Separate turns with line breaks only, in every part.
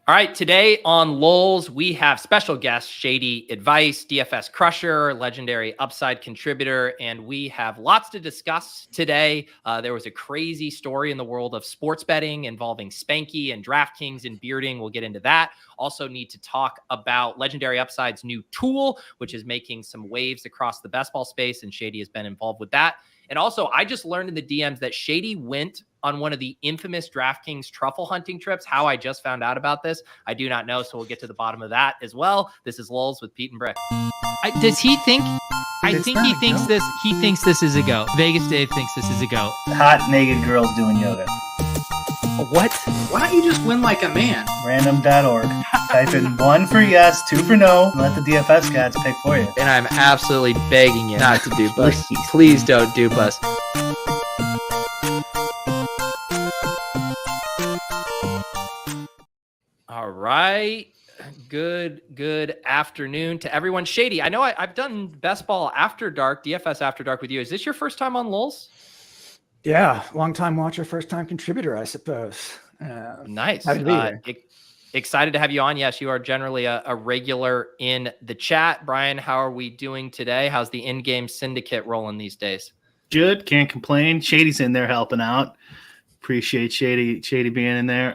All right, today on Lulz, we have special guest Shaidy Advice, DFS crusher, legendary upside contributor, and we have lots to discuss today. There was a crazy story in the world of sports betting involving Spanky and DraftKings and bearding. We'll get into that. Also need to talk about Legendary Upside's new tool, which is making some waves across the best ball space, and Shaidy has been involved with that. And also, I just learned in the DMs that Shaidy went on one of the infamous DraftKings truffle hunting trips. How I just found out about this, I do not know. So we'll get to the bottom of that as well. This is Lulz with Pete and Bric.
Does he think? I think he thinks this. He thinks this is a go. Vegas Dave thinks this is a go.
Hot naked girls doing yoga.
What?
Why don't you just win like a man?
Random.org. Type in 1 for yes, 2 for no. Let the DFS cats pick for you.
And I'm absolutely begging you not to dupe us. Please don't dupe us.
All right. Good afternoon to everyone. Shaidy, I know I've done best ball after dark, DFS after dark with you. Is this your first time on Lulz?
Yeah, long-time watcher, first-time contributor, I suppose.
Nice.
Happy to be here.
Excited to have you on. Yes, you are generally a regular in the chat. Brian, how are we doing today? How's the in-game syndicate rolling these days?
Good. Can't complain. Shady's in there helping out. Appreciate Shaidy being in there.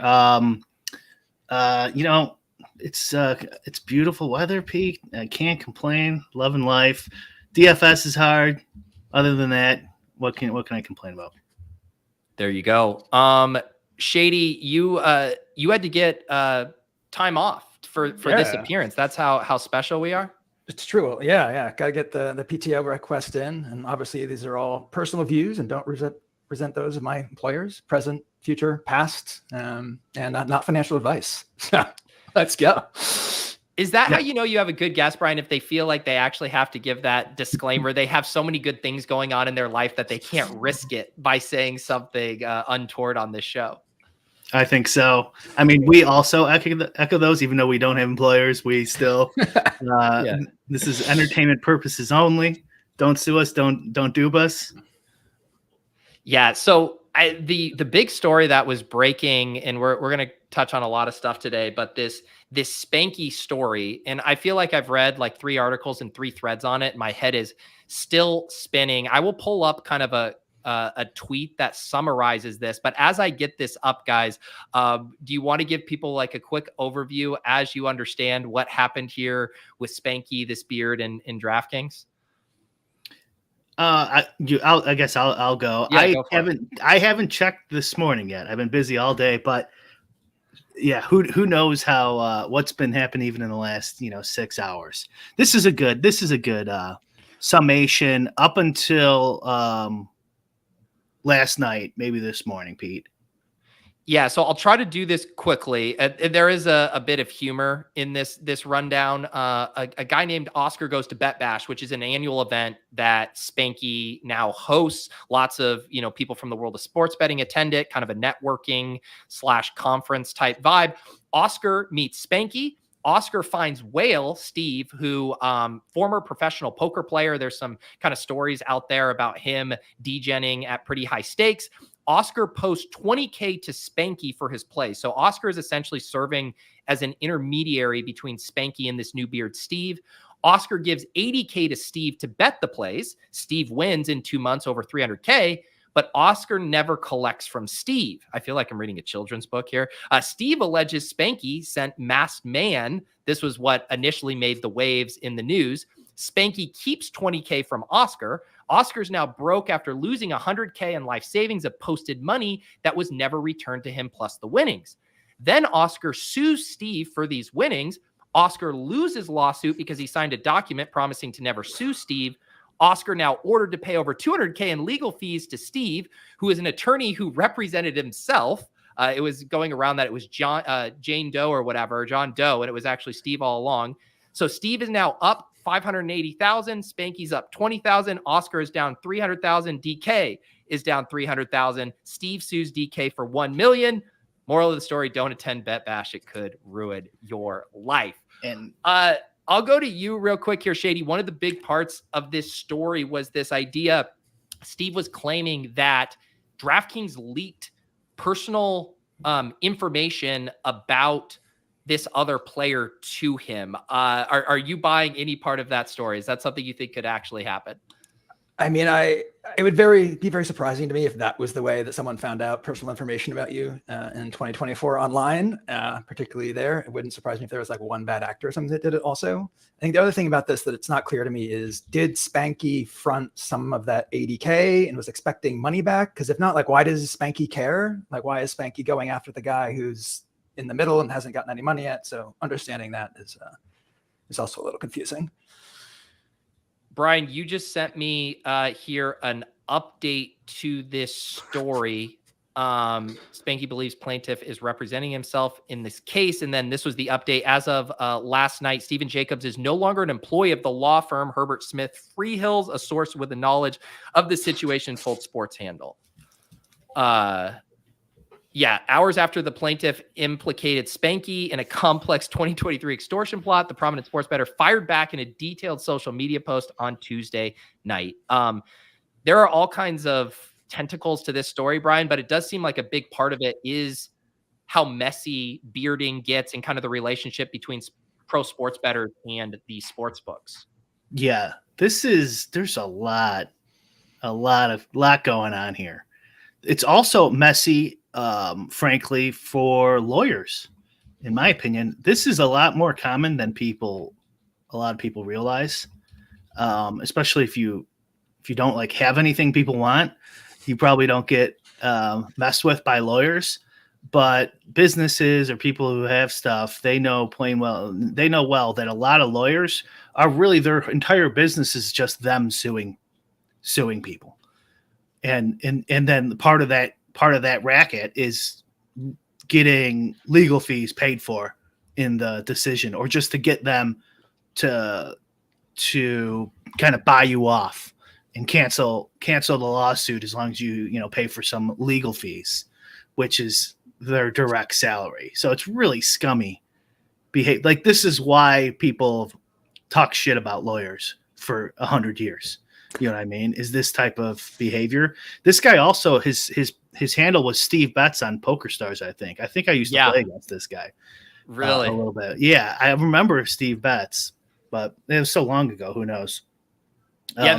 It's beautiful weather, Pete. I can't complain. Loving life. DFS is hard. Other than that, what can I complain about?
There you go. Shaidy, you had to get time off for this appearance. That's how special we are.
It's true. Yeah. Got to get the PTO request in. And obviously these are all personal views and don't present those of my employers, present, future, past, and not financial advice. So let's go.
Is that how you know you have a good guest, Brian? If they feel like they actually have to give that disclaimer, they have so many good things going on in their life that they can't risk it by saying something untoward on this show.
I think so. I mean, we also echo those, even though we don't have employers. We still, This is entertainment purposes only. Don't sue us. Don't dupe us.
Yeah. So the big story that was breaking, and we're going to touch on a lot of stuff today, but this Spanky story, and I feel like I've read like 3 articles and 3 threads on it. My head is still spinning. I will pull up kind of a tweet that summarizes this, but as I get this up, guys, do you want to give people like a quick overview as you understand what happened here with Spanky, this beard, and DraftKings?
I guess I'll go.
Yeah,
I haven't checked this morning yet. I've been busy all day, but yeah, who knows how what's been happening even in the last 6 hours. This is a good summation up until last night, maybe this morning, Pete.
Yeah, so I'll try to do this quickly. There is a bit of humor in this rundown. A guy named Oscar Goes to Bet Bash, which is an annual event that Spanky now hosts. Lots of people from the world of sports betting attend it, kind of a networking / conference type vibe. Oscar meets Spanky. Oscar finds Whale, Steve, who former professional poker player. There's some kind of stories out there about him degenning at pretty high stakes. Oscar posts $20K to Spanky for his play. So Oscar is essentially serving as an intermediary between Spanky and this new beard, Steve. Oscar gives $80K to Steve to bet the plays. Steve wins in 2 months over $300K, but Oscar never collects from Steve. I feel like I'm reading a children's book here. Steve alleges Spanky sent Masked Man. This was what initially made the waves in the news. Spanky keeps $20K from Oscar. Oscar's now broke after losing $100K in life savings of posted money that was never returned to him, plus the winnings. Then Oscar sues Steve for these winnings. Oscar loses lawsuit because he signed a document promising to never sue Steve. Oscar now ordered to pay over $200K in legal fees to Steve, who is an attorney who represented himself. It was going around that it was Jane Doe or whatever, John Doe, and it was actually Steve all along. So Steve is now up $580,000. Spanky's up $20,000. Oscar is down $300,000. DK is down $300,000. Steve sues DK for $1 million. Moral of the story: don't attend Bet Bash. It could ruin your life.
And
I'll go to you real quick here, Shaidy. One of the big parts of this story was this idea. Steve was claiming that DraftKings leaked personal information about this other player to him. Are you buying any part of that story? Is that something you think could actually happen?
I mean, it would be very surprising to me if that was the way that someone found out personal information about you in 2024 online, particularly there. It wouldn't surprise me if there was like one bad actor or something that did it also. I think the other thing about this that it's not clear to me is, did Spanky front some of that 80K and was expecting money back? Because if not, like, why does Spanky care? Like, why is Spanky going after the guy who's in the middle and hasn't gotten any money yet? So understanding that is also a little confusing.
Brian, you just sent me here an update to this story. Spanky believes plaintiff is representing himself in this case. And then this was the update. As of last night, Stephen Jacobs is no longer an employee of the law firm Herbert Smith Freehills. A source with the knowledge of the situation told Sports Handle. Yeah, hours after the plaintiff implicated Spanky in a complex 2023 extortion plot, the prominent sports bettor fired back in a detailed social media post on Tuesday night. There are all kinds of tentacles to this story, Brian, but it does seem like a big part of it is how messy bearding gets and kind of the relationship between pro sports bettors and the sports books.
Yeah, there's a lot going on here. It's also messy, frankly, for lawyers. In my opinion, this is a lot more common than a lot of people realize. Especially if you don't like have anything people want, you probably don't get messed with by lawyers. But businesses or people who have stuff, they know well that a lot of lawyers are really, their entire business is just them suing people. And then part of that racket is getting legal fees paid for in the decision, or just to get them to kind of buy you off and cancel the lawsuit as long as you pay for some legal fees, which is their direct salary. So it's really scummy behavior. Like, this is why people talk shit about lawyers for 100 years. You know what I mean? Is this type of behavior. This guy also, his handle was Steve Betts on PokerStars, I think. I used to play against this guy.
Really?
A little bit. Yeah, I remember Steve Betts, but it was so long ago. Who knows?
Yeah,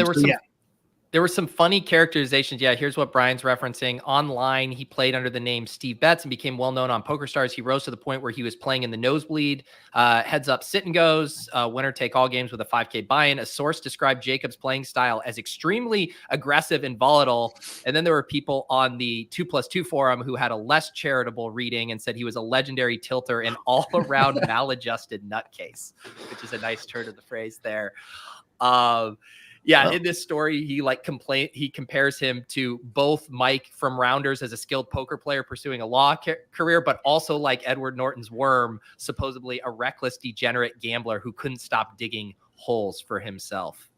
there were some funny characterizations. Yeah, here's what Brian's referencing. Online, he played under the name Steve Betts and became well-known on PokerStars. He rose to the point where he was playing in the nosebleed, heads up sit and goes, winner take all games with a 5K buy-in. A source described Jacobs' playing style as extremely aggressive and volatile. And then there were people on the 2+2 forum who had a less charitable reading and said he was a legendary tilter and all-around maladjusted nutcase, which is a nice turn of the phrase there. In this story, he compares him to both Mike from Rounders as a skilled poker player pursuing a law career, but also like Edward Norton's Worm, supposedly a reckless, degenerate gambler who couldn't stop digging holes for himself.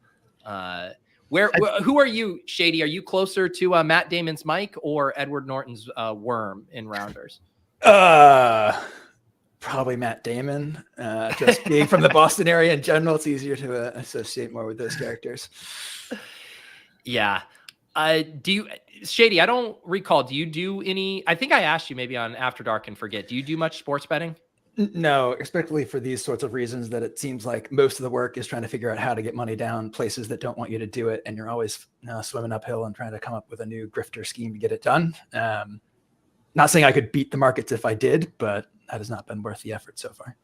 Who are you, Shaidy? Are you closer to Matt Damon's Mike or Edward Norton's Worm in Rounders?
Probably Matt Damon. Just being from the Boston area in general, it's easier to associate more with those characters.
Yeah. Shaidy, I don't recall. Do you do any? I think I asked you maybe on After Dark and forget. Do you do much sports betting?
No, especially for these sorts of reasons that it seems like most of the work is trying to figure out how to get money down places that don't want you to do it. And you're always swimming uphill and trying to come up with a new grifter scheme to get it done. Not saying I could beat the markets if I did, but that has not been worth the effort so far.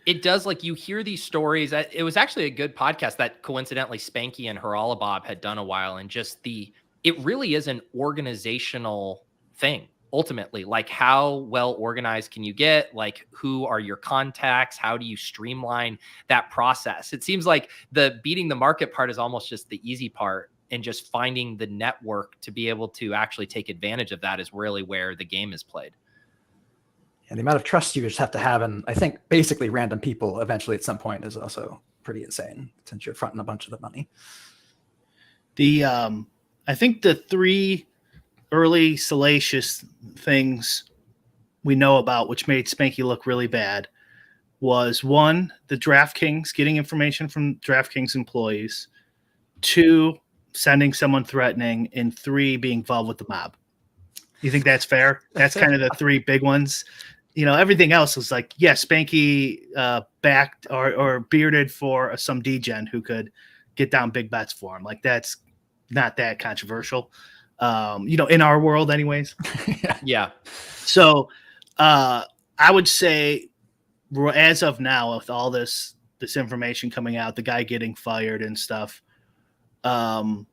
It does, like, you hear these stories. It was actually a good podcast that coincidentally Spanky and Haralabob had done a while. And just it really is an organizational thing. Ultimately, like, how well organized can you get? Like, who are your contacts? How do you streamline that process? It seems like the beating the market part is almost just the easy part. And just finding the network to be able to actually take advantage of that is really where the game is played.
And the amount of trust you just have to have, and I think basically random people eventually at some point is also pretty insane since you're fronting a bunch of the money.
I think the three early salacious things we know about, which made Spanky look really bad, was 1, the DraftKings, getting information from DraftKings employees, 2, sending someone threatening, and 3, being involved with the mob. You think that's fair? That's kind of the 3 big ones. everything else was like, yeah, Spanky backed or bearded for some degen who could get down big bets for him. Like that's not that controversial, in our world anyways.
Yeah.
So I would say as of now, with all this information coming out, the guy getting fired and stuff, in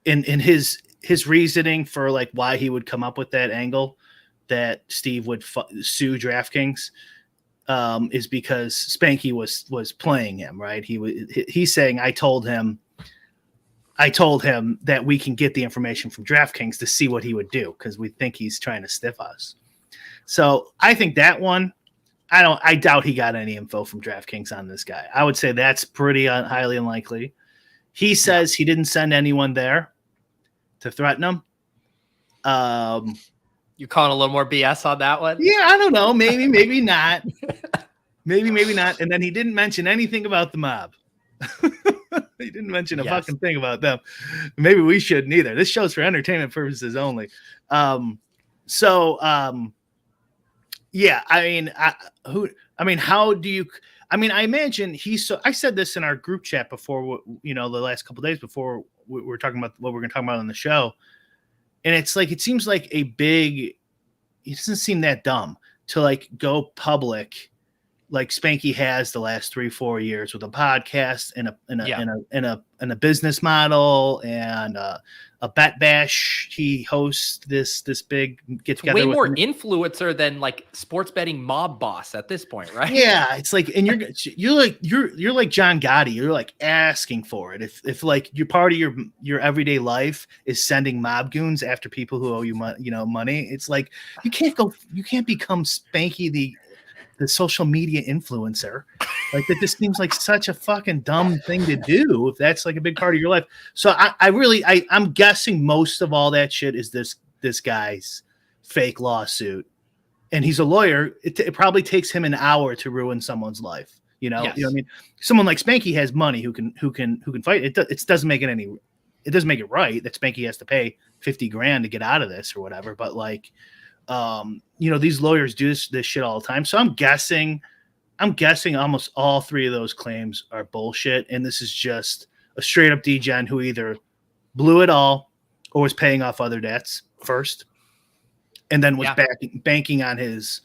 his reasoning for like why he would come up with that angle that Steve would sue DraftKings is because Spanky was playing him, right? He's saying I told him that we can get the information from DraftKings to see what he would do because we think he's trying to stiff us. So I think that one, I doubt he got any info from DraftKings on this guy. I would say that's pretty highly unlikely. He says he didn't send anyone there to threaten him.
You're calling a little more BS on that one?
Yeah, I don't know. Maybe not. maybe not. And then he didn't mention anything about the mob. He didn't mention a fucking thing about them. Maybe we shouldn't either. This show's for entertainment purposes only. Yeah, how do you? I imagine I said this in our group chat before. The last couple of days before we were talking about what we're going to talk about on the show, and it's like it seems like it doesn't seem that dumb to like go public, like Spanky has the last 3-4 years with a podcast and a business model and a bet bash. He hosts this big get together.
Way more influencer than like sports betting mob boss at this point, right?
Yeah, it's like, and you're like John Gotti. You're like asking for it. If like your part of your everyday life is sending mob goons after people who owe you money, it's like you can't become Spanky the social media influencer. Like that just seems like such a fucking dumb thing to do if that's like a big part of your life. So I'm guessing most of all that shit is this guy's fake lawsuit, and he's a lawyer. It probably takes him an hour to ruin someone's life. Yes. You know what I mean? Someone like Spanky has money who can fight. It doesn't make it right that Spanky has to pay $50,000 to get out of this or whatever. But like, these lawyers do this shit all the time. So I'm guessing almost all three of those claims are bullshit. And this is just a straight up degen who either blew it all or was paying off other debts first. And then was banking on his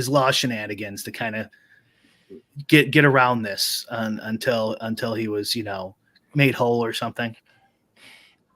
law shenanigans to kind of get around this until he was, made whole or something.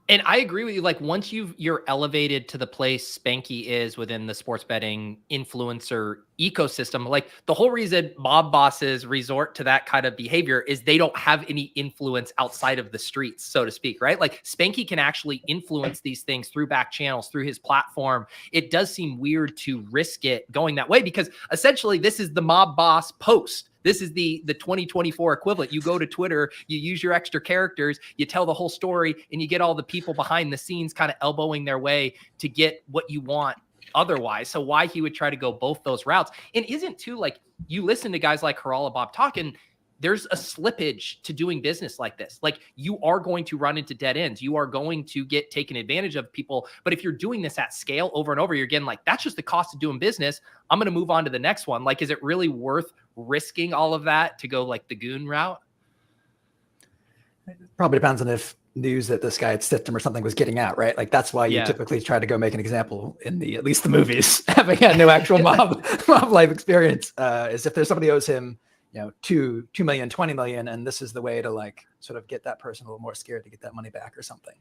And I agree with you. Like once you're elevated to the place Spanky is within the sports betting influencer ecosystem, like the whole reason mob bosses resort to that kind of behavior is they don't have any influence outside of the streets, so to speak, right? Like Spanky can actually influence these things through back channels, through his platform. It does seem weird to risk it going that way because essentially this is the mob boss post. This is the 2024 equivalent. You go to Twitter, you use your extra characters, you tell the whole story, and you get all the people behind the scenes kind of elbowing their way to get what you want otherwise. So why he would try to go both those routes. And isn't too like you listen to guys like Harala Bob talking, there's a slippage to doing business like this. Like you are going to run into dead ends. You are going to get taken advantage of people. But if you're doing this at scale over and over, you're getting like, that's just the cost of doing business. I'm going to move on to the next one. Like, is it really worth risking all of that to go like the goon route?
Probably depends on if news that this guy had stiffed him or something was getting out, right? Like that's why you typically try to go make an example in at least the movies, having had no actual mob life experience, is if there's somebody who owes him, 2 million, 20 million, and this is the way to like sort of get that person a little more scared to get that money back or something.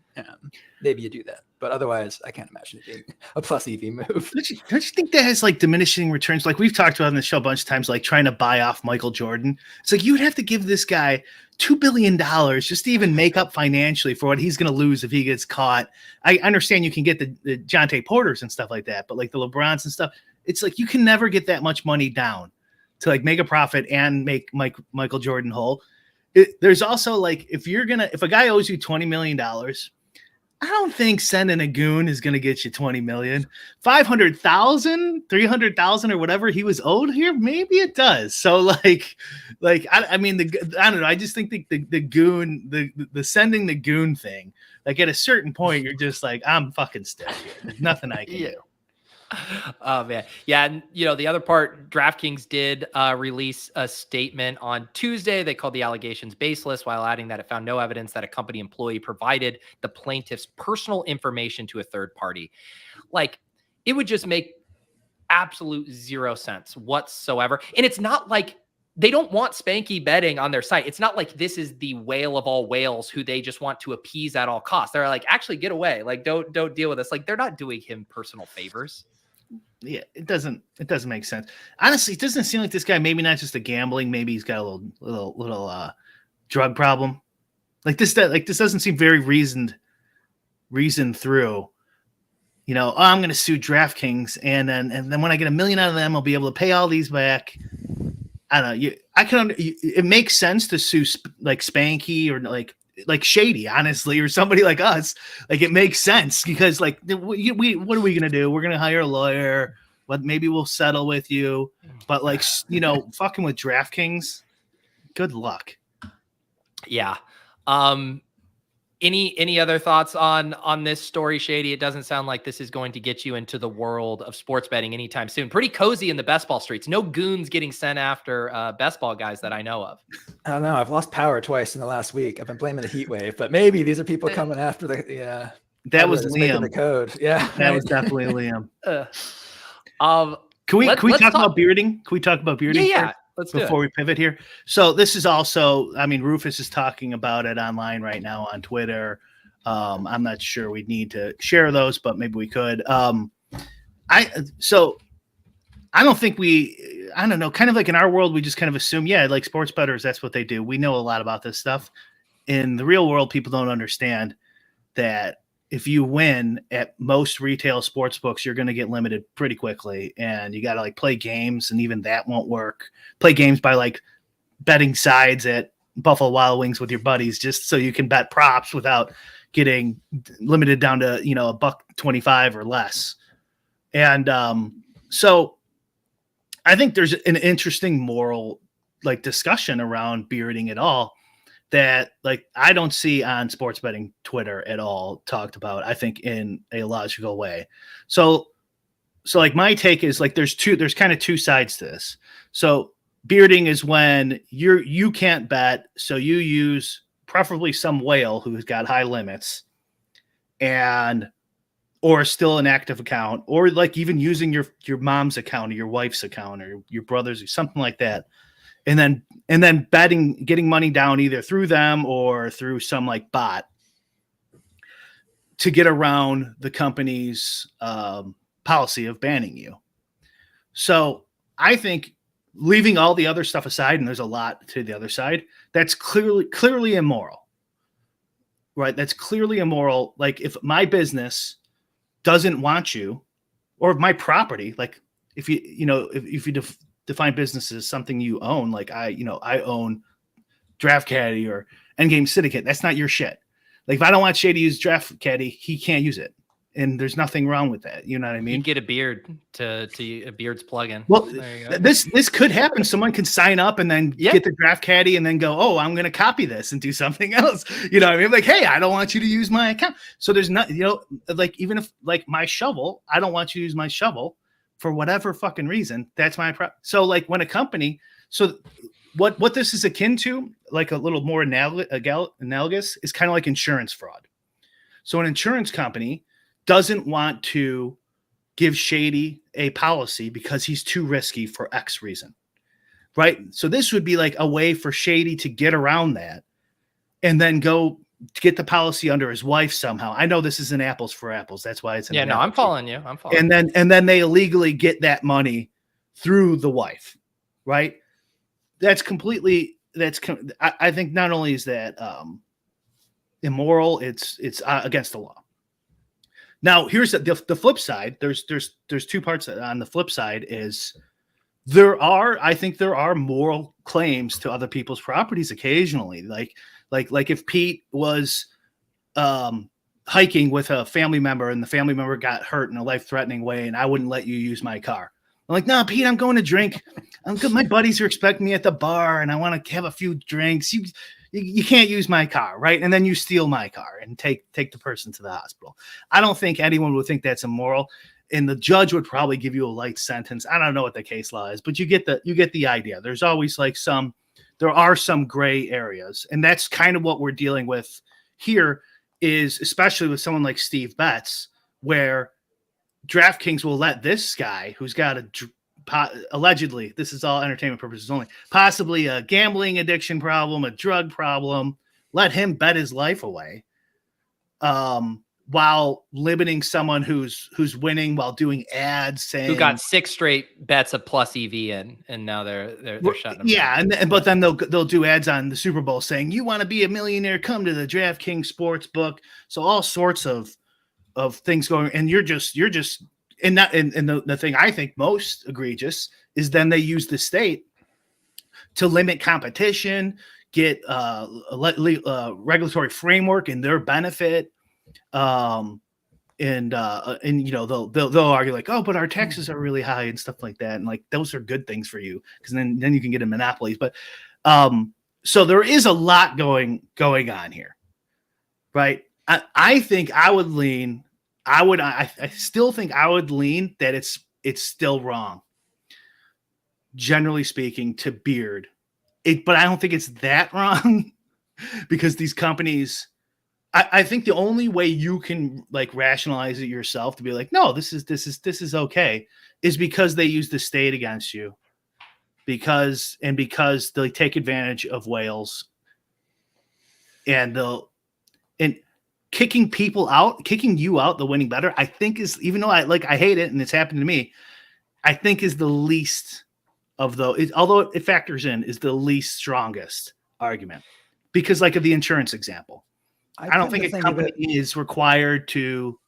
Maybe you do that, but otherwise I can't imagine it being a plus EV move.
Don't you think that has like diminishing returns? Like we've talked about on the show a bunch of times, like trying to buy off Michael Jordan. It's like you would have to give this guy $2 billion just to even make up financially for what he's going to lose if he gets caught. I understand you can get the Jonte Porters and stuff like that, but like the LeBrons and stuff, it's like you can never get that much money down to like make a profit and make Michael Jordan whole. There's also like, if a guy owes you $20 million, I don't think sending a goon is going to get you 20 million, 500,000, 300,000 or whatever he was owed here. Maybe it does. So I don't know. I just think the goon, the sending the goon thing, like at a certain point, you're just like, I'm fucking stiff here. There's nothing I can do.
Oh man. Yeah. And the other part, DraftKings did release a statement on Tuesday. They called the allegations baseless while adding that it found no evidence that a company employee provided the plaintiff's personal information to a third party. Like, it would just make absolute zero sense whatsoever. And it's not like they don't want Spanky betting on their site. It's not like this is the whale of all whales who they just want to appease at all costs. They're like, actually get away. Like, don't deal with us. Like, they're not doing him personal favors.
Yeah, it doesn't make sense. Honestly, it doesn't seem like this guy, maybe not just a gambling, maybe he's got a little drug problem. Like this doesn't seem very reasoned through. I'm going to sue DraftKings, and then when I get $1 million out of them, I'll be able to pay all these back. I don't know. It makes sense to sue like Spanky or like Shaidy, honestly, or somebody like us. Like, it makes sense because like what are we going to do? We're going to hire a lawyer, but maybe we'll settle with you. But like, fucking with DraftKings, good luck.
Yeah. Any other thoughts on this story, Shaidy? It doesn't sound like this is going to get you into the world of sports betting anytime soon. Pretty cozy in the best ball streets. No goons getting sent after best ball guys that I know of.
I don't know. I've lost power twice in the last week. I've been blaming the heat wave, but maybe these are people coming after the
That was Liam.
The code. Yeah,
that was definitely Liam.
Can
we talk about bearding? Can we talk about bearding?
Yeah. Let's
before we pivot here. So this is also, Rufus is talking about it online right now on Twitter. I'm not sure we'd need to share those, but maybe we could. I don't think I don't know, kind of like in our world, we just kind of assume, like sports bettors, that's what they do. We know a lot about this stuff. In the real world, people don't understand that if you win at most retail sports books, you're going to get limited pretty quickly. And you got to like play games, and even that won't work. Play games by like betting sides at Buffalo Wild Wings with your buddies, just so you can bet props without getting limited down to, $1.25 or less. And so I think there's an interesting moral like discussion around bearding at all that like I don't see on sports betting Twitter at all talked about, I think, in a logical way. So like my take is like there's kind of two sides to this. So bearding is when you can't bet, so you use preferably some whale who's got high limits or still an active account, or like even using your mom's account or your wife's account or your brother's or something like that. And then betting, getting money down either through them or through some like bot to get around the company's policy of banning you. So I think leaving all the other stuff aside, and there's a lot to the other side, that's clearly immoral, right? That's clearly immoral. Like if my business doesn't want you, or my property, like if you define business as something you own, like I own Draft Caddy or Endgame Syndicate. That's not your shit. Like if I don't want Shaidy to use Draft Caddy, he can't use it, and there's nothing wrong with that. You know what I mean?
You get a beard to a beard's plugin.
Well, this could happen. Someone can sign up and then get the Draft Caddy and then go, oh, I'm going to copy this and do something else. You know what I mean? Like, hey, I don't want you to use my account. So there's not, like even if like my shovel, I don't want you to use my shovel. For whatever fucking reason, that's my so like when a company, so what this is akin to, like a little more analogous, is kind of like insurance fraud. So an insurance company doesn't want to give Shaidy a policy because he's too risky for X reason, right? So this would be like a way for Shaidy to get around that and then go to get the policy under his wife somehow. I know this isn't apples for apples. That's why it's
I'm following you.
And then they illegally get that money through the wife, right? I think not only is that immoral, it's against the law. Now here's the flip side. There's two parts on the flip side is I think there are moral claims to other people's properties occasionally. Like if Pete was hiking with a family member and the family member got hurt in a life-threatening way and I wouldn't let you use my car. I'm like, no, Pete, I'm going to drink. I'm good. My buddies are expecting me at the bar and I want to have a few drinks. You can't use my car, right? And then you steal my car and take the person to the hospital. I don't think anyone would think that's immoral. and the judge would probably give you a light sentence. I don't know what the case law is, but you get the idea. There's always like there are some gray areas, and that's kind of what we're dealing with here, is especially with someone like Steve Betts, where DraftKings will let this guy who's got allegedly, this is all entertainment purposes only, possibly a gambling addiction problem, a drug problem, let him bet his life away, while limiting someone who's winning while doing ads saying
who got 6 straight bets of plus EV in, and now they're shutting them
down. But then they'll do ads on the Super Bowl saying, you want to be a millionaire, come to the DraftKings sports book. So all sorts of things going, and you're just and the thing I think most egregious is then they use the state to limit competition, get a regulatory framework in their benefit. And you know, they'll argue like, oh, but our taxes are really high and stuff like that, and like those are good things for you because then you can get in monopolies. But so there is a lot going on here, right? I think I would lean. I still think I would lean that it's still wrong, generally speaking, to beard it, but I don't think it's that wrong because these companies. I think the only way you can like rationalize it yourself to be like, no, this is okay, is because they use the state against you, because they take advantage of whales, and kicking you out, the winning better, I think is, even though I hate it and it's happened to me, I think is the least of those, although it factors in, is the least strongest argument, because like of the insurance example. I don't think a company is required to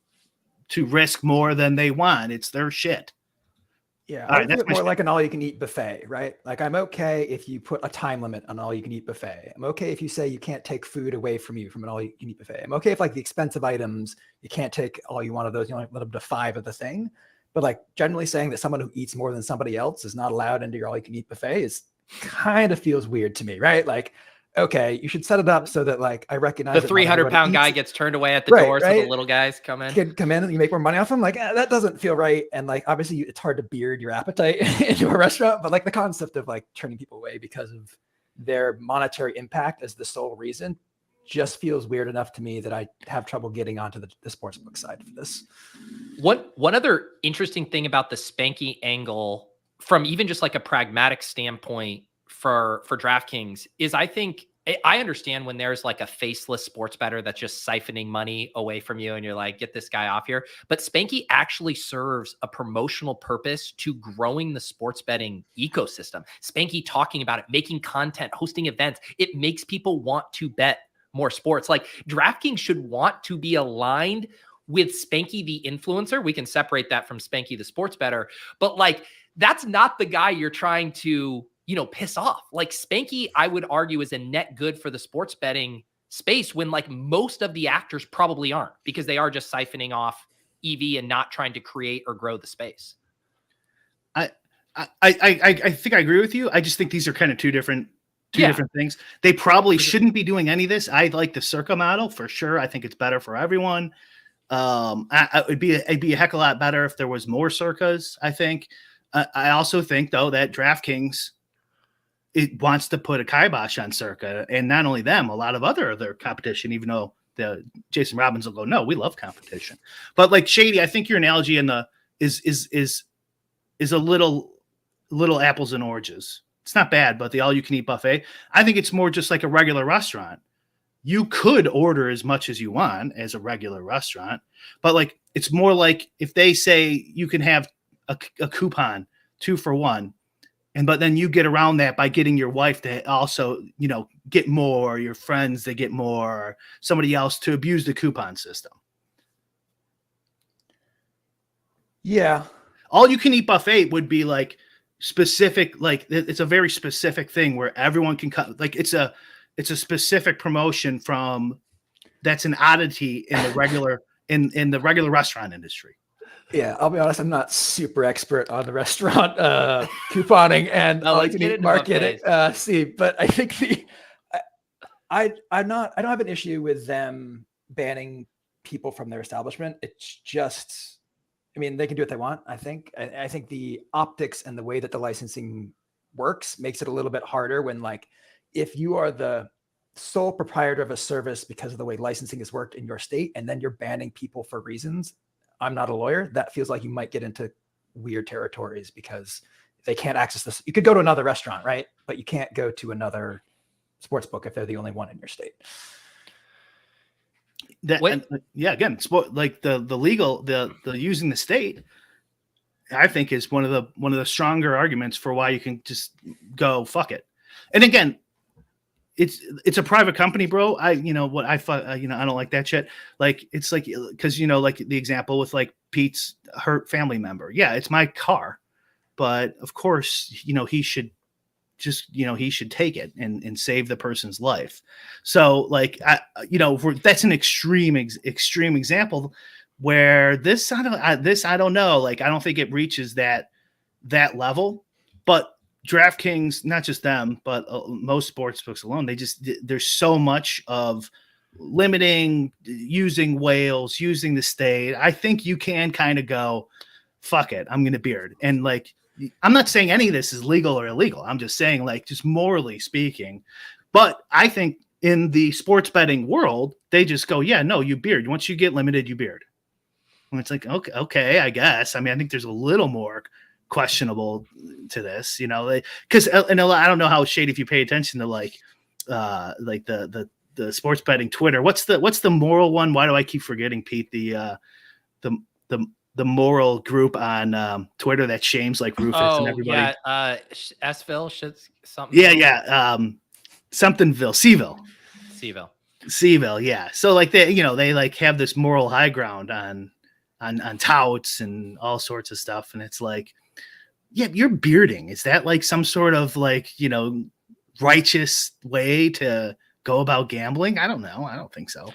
risk more than they want. It's their shit.
Yeah, I think more like an all-you-can-eat buffet, right? Like I'm okay if you put a time limit on all-you-can-eat buffet. I'm okay if you say you can't take food away from you from an all-you-can-eat buffet. I'm okay if like the expensive items, you can't take all you want of those. You only let them to 5 of the thing. But like generally saying that someone who eats more than somebody else is not allowed into your all-you-can-eat buffet is kind of feels weird to me, right? Like, okay, you should set it up so that like I recognize
the 300-pound guy gets turned away at the door, so the little guys come in.
Come in and you make more money off them. Like that doesn't feel right. And like obviously it's hard to beard your appetite into a restaurant, but like the concept of like turning people away because of their monetary impact as the sole reason just feels weird enough to me that I have trouble getting onto the sportsbook side for this.
One other interesting thing about the Spanky angle, from even just like a pragmatic standpoint for DraftKings, is I think I understand when there's like a faceless sports bettor that's just siphoning money away from you and you're like, get this guy off here. But Spanky actually serves a promotional purpose to growing the sports betting ecosystem. Spanky talking about it, making content, hosting events. It makes people want to bet more sports. Like DraftKings should want to be aligned with Spanky the influencer. We can separate that from Spanky the sports bettor, but like that's not the guy you're trying to, piss off. Like Spanky, I would argue, is a net good for the sports betting space when like most of the actors probably aren't, because they are just siphoning off EV and not trying to create or grow the space.
I think I agree with you. I just think these are kind of two different things. They probably shouldn't be doing any of this. I like the Circa model for sure. I think it's better for everyone. It'd be a heck of a lot better if there was more Circas, I think. I also think though that DraftKings, it wants to put a kibosh on Circa, and not only them, a lot of other competition, even though the Jason Robbins will go, no, we love competition. But like Shaidy, I think your analogy is a little apples and oranges. It's not bad, but the all-you-can-eat buffet, I think it's more just like a regular restaurant. You could order as much as you want as a regular restaurant, but like it's more like if they say you can have a coupon 2 for 1, but then you get around that by getting your wife to also, get more, your friends to get more, or somebody else to abuse the coupon system.
Yeah.
All you can eat buffet would be like specific, like it's a very specific thing where everyone can cut. Like it's a specific promotion that's an oddity in the regular, in the regular restaurant industry.
Yeah, I'll be honest, I'm not super expert on the restaurant couponing and market but I think I don't have an issue with them banning people from their establishment. It's just I mean, they can do what they want. I think. I think the optics and the way that the licensing works makes it a little bit harder when, like, if you are the sole proprietor of a service because of the way licensing is worked in your state, and then you're banning people for reasons. I'm not a lawyer. That feels like you might get into weird territories because they can't access this. You could go to another restaurant, right? But you can't go to another sports book if they're the only one in your state.
Again, sport, like the legal, the using the state, I think is one of the stronger arguments for why you can just go fuck it. And again, it's a private company, bro. I don't like that shit. Like, it's like, because like the example with like Pete's hurt family member. Yeah, it's my car, but of course, he should he should take it and save the person's life. So like, that's an extreme example where I don't know. Like, I don't think it reaches that level, but DraftKings, not just them, but most sports books alone, there's so much of limiting, using whales, using the state. I think you can kind of go, fuck it, I'm going to beard. And like, I'm not saying any of this is legal or illegal. I'm just saying, like, just morally speaking. But I think in the sports betting world, they just go, yeah, no, you beard. Once you get limited, you beard. And it's like, okay, I guess. I mean, I think there's a little more questionable to this, because and I don't know how, Shaidy, if you pay attention to like the sports betting Twitter, what's the moral one? Why do I keep forgetting, Pete? The moral group on Twitter that shames like Rufus and everybody.
Yeah, S-ville, something.
Yeah. Somethingville, Seville. Yeah. So like they like have this moral high ground on touts and all sorts of stuff, and it's like, yeah, you're bearding. Is that like some sort of like righteous way to go about gambling? I don't know. I don't think so.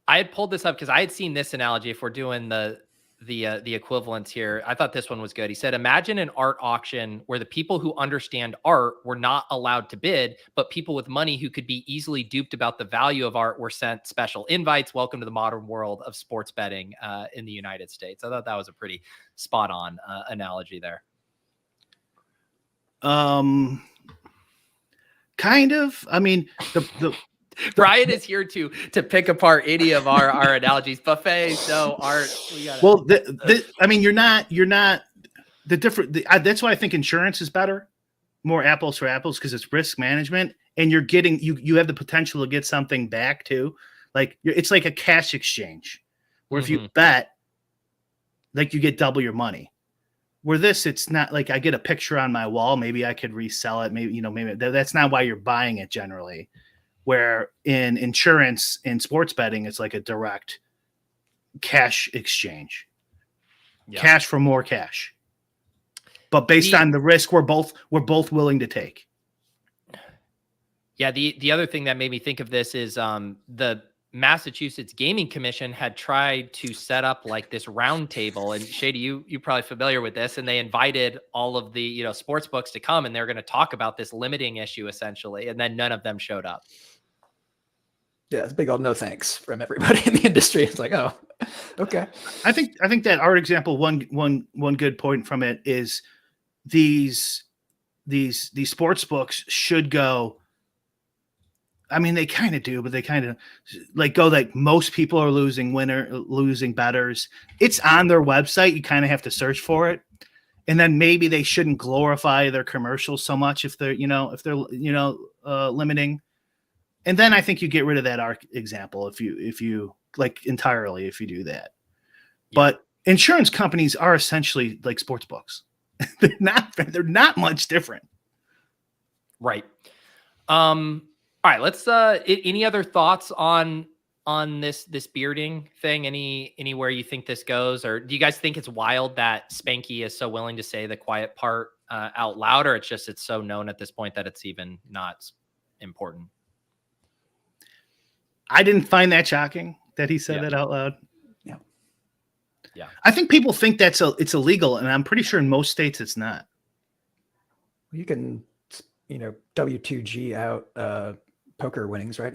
I had pulled this up because I had seen this analogy. If we're doing the equivalents here, I thought this one was good. He said, imagine an art auction where the people who understand art were not allowed to bid, but people with money who could be easily duped about the value of art were sent special invites. Welcome to the modern world of sports betting in the United States. I thought that was a pretty spot on analogy there.
Kind of. I mean, the
Brian is here to pick apart any of our analogies. Buffet, so art.
I mean, you're not the different. That's why I think insurance is better, more apples for apples, because it's risk management, and you're getting you have the potential to get something back too. Like, it's like a cash exchange, where if you bet, like, you get double your money. Where this, it's not like I get a picture on my wall. Maybe I could resell it. Maybe that's not why you're buying it generally. Where in insurance, in sports betting, it's like a direct cash exchange, cash for more cash, but based on the risk we're both willing to take.
Yeah. The other thing that made me think of this is the Massachusetts Gaming Commission had tried to set up like this round table, and Shaidy, you probably familiar with this, and they invited all of the sports books to come, and they're going to talk about this limiting issue essentially, and then none of them showed up.
Yeah, it's a big old no thanks from everybody in the industry. It's like, oh, okay.
I think that art example, one good point from it is these sports books should go. I mean, they kind of do, but they kind of like go like most people are losing bettors. It's on their website. You kind of have to search for it. And then maybe they shouldn't glorify their commercials so much if they're limiting. And then I think you get rid of that art example if you like entirely, if you do that. Yeah. But insurance companies are essentially like sports books. They're not much different.
Right. All right, let's any other thoughts on this bearding thing? Anywhere you think this goes, or do you guys think it's wild that Spanky is so willing to say the quiet part out loud, or it's so known at this point that it's even not important?
I didn't find that shocking that he said that out loud.
Yeah.
I think people think it's illegal, and I'm pretty sure in most states it's not.
You can, W2G out poker winnings, right?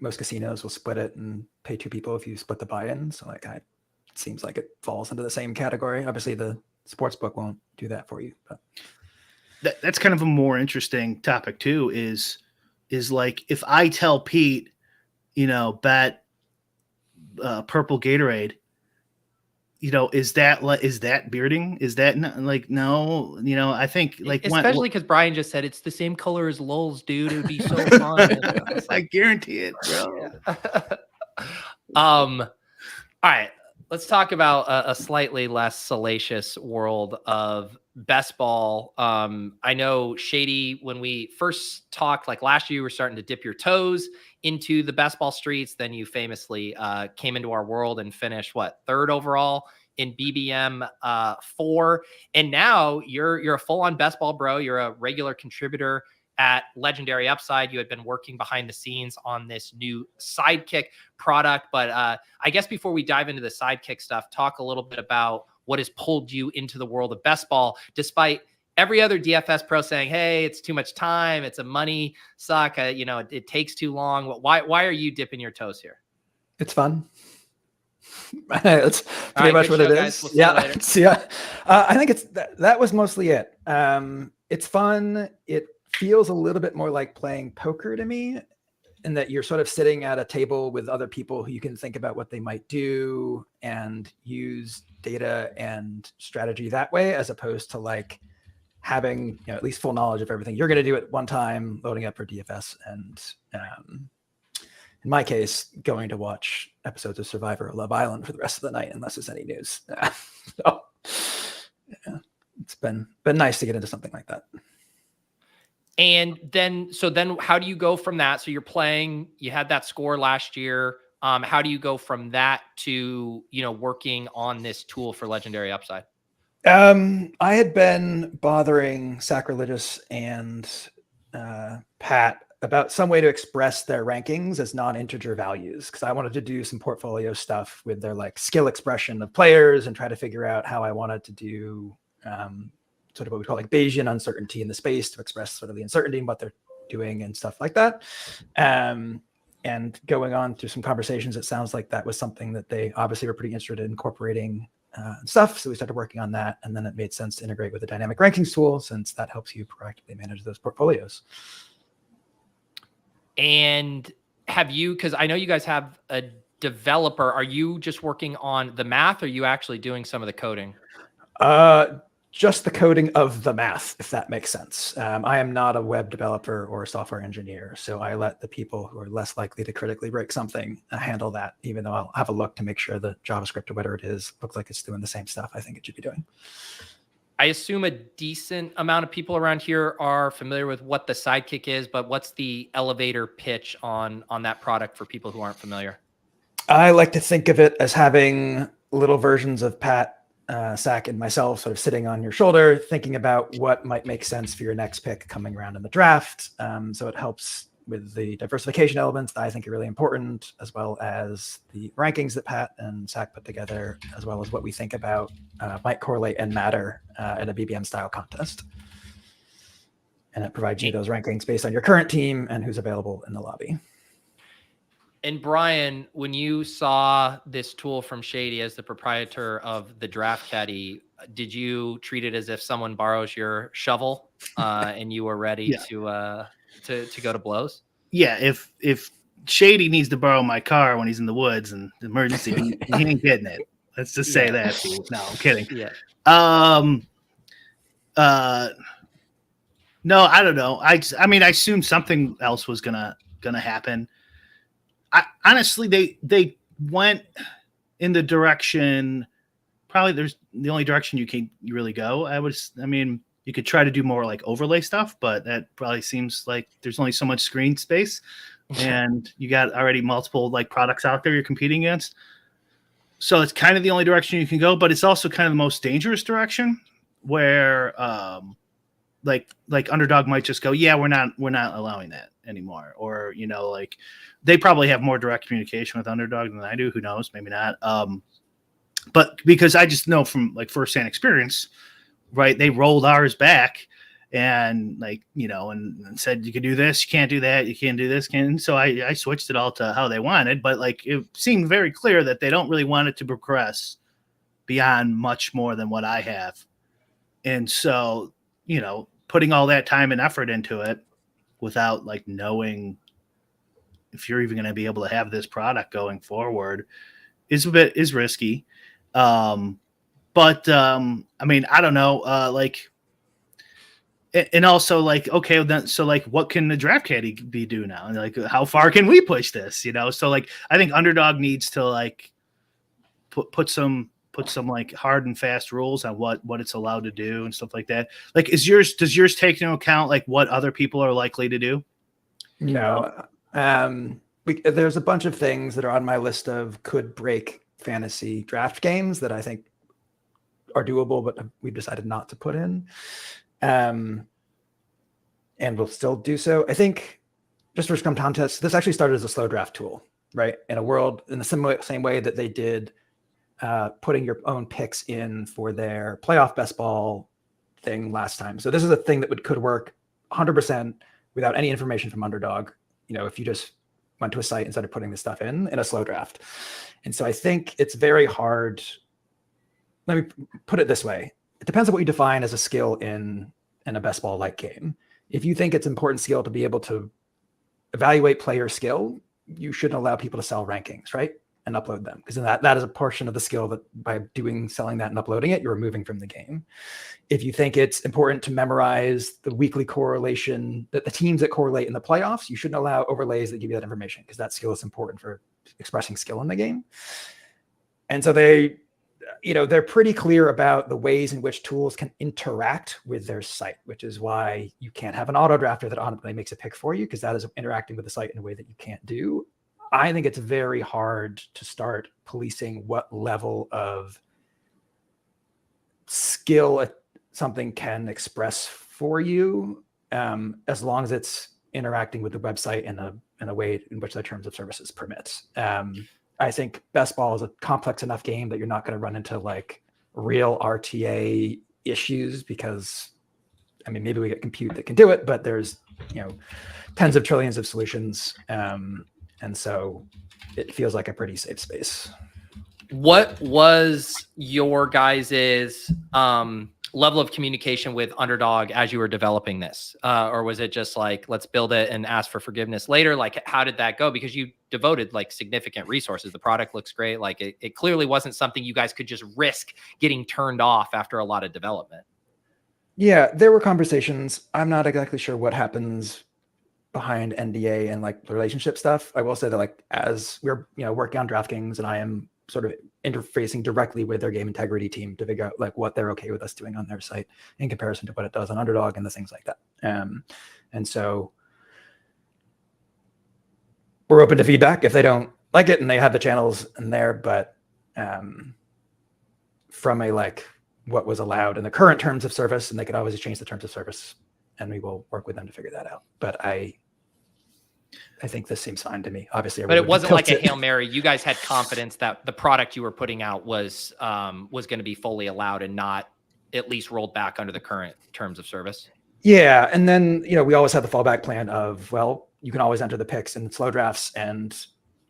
Most casinos will split it and pay two people if you split the buy-in. So like, I seems like it falls into the same category. Obviously, the sports book won't do that for you, but
That's kind of a more interesting topic too. Is like if I tell Pete, bet purple Gatorade. Is that bearding? Is that no? I think
especially because Brian just said it's the same color as Lulz, dude. It would be so fun.
I guarantee it, bro.
All right, let's talk about a slightly less salacious world of best ball. I know Shaidy, when we first talked, like last year, you were starting to dip your toes into the best ball streets. Then you famously came into our world and finished third overall in BBM 4. And now you're a full-on best ball bro. You're a regular contributor at Legendary Upside. You had been working behind the scenes on this new Sidekick product. But I guess before we dive into the Sidekick stuff, talk a little bit about what has pulled you into the world of best ball, despite every other DFS pro saying, hey, it's too much time, it's a money suck, it takes too long. Why are you dipping your toes here?
It's fun. That's pretty much what it is.
We'll
yeah. I think that was mostly it. It's fun. It feels a little bit more like playing poker to me, in that you're sort of sitting at a table with other people who you can think about what they might do and use data and strategy that way, as opposed to like having at least full knowledge of everything you're going to do at one time, loading up for DFS, and in my case, going to watch episodes of Survivor or Love Island for the rest of the night, unless there's any news. So, yeah, it's been nice to get into something like that.
And then how do you go from that? So you're playing, you had that score last year. How do you go from that to, working on this tool for Legendary Upside?
I had been bothering Sacrilegious and Pat about some way to express their rankings as non-integer values, because I wanted to do some portfolio stuff with their skill expression of players and try to figure out how I wanted to do sort of what we call Bayesian uncertainty in the space to express sort of the uncertainty in what they're doing and stuff like that. And going on through some conversations, it sounds like that was something that they obviously were pretty interested in incorporating stuff. So we started working on that, and then it made sense to integrate with the dynamic rankings tool, since that helps you proactively manage those portfolios.
And because I know you guys have a developer, are you just working on the math, or are you actually doing some of the coding?
Just the coding of the math, if that makes sense. I am not a web developer or a software engineer, so I let the people who are less likely to critically break something handle that, even though I'll have a look to make sure the JavaScript or whatever it is looks like it's doing the same stuff I think it should be doing.
I assume a decent amount of people around here are familiar with what the Sidekick is, but what's the elevator pitch on that product for people who aren't familiar?
I like to think of it as having little versions of Pat, Sack, and myself sort of sitting on your shoulder, thinking about what might make sense for your next pick coming around in the draft. So it helps with the diversification elements that I think are really important, as well as the rankings that Pat and Sack put together, as well as what we think about might correlate and matter in a BBM style contest. And it provides you those rankings based on your current team and who's available in the lobby.
And Brian, when you saw this tool from Shaidy as the proprietor of the Draft Caddy, did you treat it as if someone borrows your shovel and you were ready to go to blows?
Yeah, if Shaidy needs to borrow my car when he's in the woods and emergency, he ain't getting it. Let's just say that. Dude. No, I'm kidding.
Yeah.
No, I don't know. I assumed something else was gonna happen. Honestly, they went in the direction. Probably there's the only direction you really go. You could try to do more like overlay stuff, but that probably seems like there's only so much screen space, and you got already multiple like products out there you're competing against. So it's kind of the only direction you can go, but it's also kind of the most dangerous direction, where like Underdog might just go, yeah, we're not allowing that anymore, or they probably have more direct communication with Underdog than I do. Who knows? Maybe not. But because I just know from like firsthand experience, right? They rolled ours back and and said, you can do this, you can't do that, you can't do this. So I switched it all to how they wanted, but like it seemed very clear that they don't really want it to progress beyond much more than what I have. And so, putting all that time and effort into it without like knowing if you're even going to be able to have this product going forward is risky. I mean, I don't know. And also like, okay, then, so like, what can the draft caddy do now? And like, how far can we push this? So like, I think Underdog needs to like put some like hard and fast rules on what it's allowed to do and stuff like that. Like, does yours take into account like what other people are likely to do?
There's a bunch of things that are on my list of could break fantasy draft games that I think are doable, but we've decided not to put in. And we'll still do so. I think just for some context, this actually started as a slow draft tool, right? In the same way that they did putting your own picks in for their playoff best ball thing last time. So this is a thing that could work 100% without any information from Underdog. If you just went to a site and started putting this stuff in a slow draft. And so I think it's very hard. Let me put it this way. It depends on what you define as a skill in a best ball like game. If you think it's important skill to be able to evaluate player skill, you shouldn't allow people to sell rankings, right? And upload them, because that is a portion of the skill that by selling that and uploading it, you're removing from the game. If you think it's important to memorize the weekly correlation, that the teams that correlate in the playoffs, you shouldn't allow overlays that give you that information, because that skill is important for expressing skill in the game. And so they're pretty clear about the ways in which tools can interact with their site, which is why you can't have an auto drafter that automatically makes a pick for you, because that is interacting with the site in a way that you can't do. I think it's very hard to start policing what level of skill something can express for you, as long as it's interacting with the website in a way in which the terms of services permits. I think best ball is a complex enough game that you're not going to run into like real RTA issues, because I mean, maybe we get compute that can do it, but there's tens of trillions of solutions. And so it feels like a pretty safe space.
What was your guys's level of communication with Underdog as you were developing this? Or was it just like, let's build it and ask for forgiveness later? Like, how did that go? Because you devoted like significant resources. The product looks great. Like it clearly wasn't something you guys could just risk getting turned off after a lot of development.
Yeah, there were conversations. I'm not exactly sure what happens behind NDA and like the relationship stuff. I will say that like as we're working on DraftKings, and I am sort of interfacing directly with their game integrity team to figure out like what they're okay with us doing on their site in comparison to what it does on Underdog and the things like that. And so we're open to feedback if they don't like it and they have the channels in there, but from a like what was allowed in the current terms of service, and they could always change the terms of service, and we will work with them to figure that out. But I think this seems fine to me. Obviously,
but it wasn't like a Hail Mary. You guys had confidence that the product you were putting out was going to be fully allowed and not at least rolled back under the current terms of service.
Yeah, and then we always have the fallback plan of, well, you can always enter the picks in slow drafts, and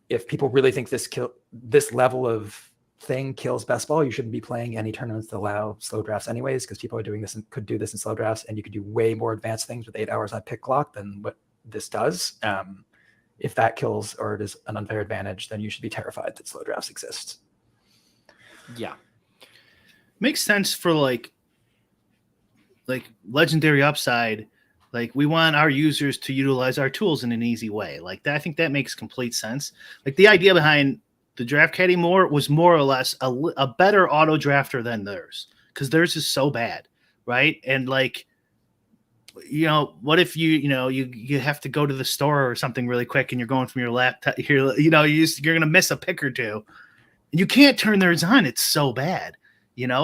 if people really think this level of thing kills best ball, you shouldn't be playing any tournaments that allow slow drafts anyways, because people are doing this and could do this in slow drafts, and you could do way more advanced things with 8 hours on pick clock than what this does. If that kills or it is an unfair advantage, then you should be terrified that slow drafts exist.
Yeah.
Makes sense for like legendary upside. Like, we want our users to utilize our tools in an easy way. Like that, I think that makes complete sense. Like the idea behind the draft caddy was more or less a better auto drafter than theirs, because theirs is so bad, right? And like, what if you have to go to the store or something really quick, and you're going from your laptop, you're going to miss a pick or two, and you can't turn theirs on. It's so bad,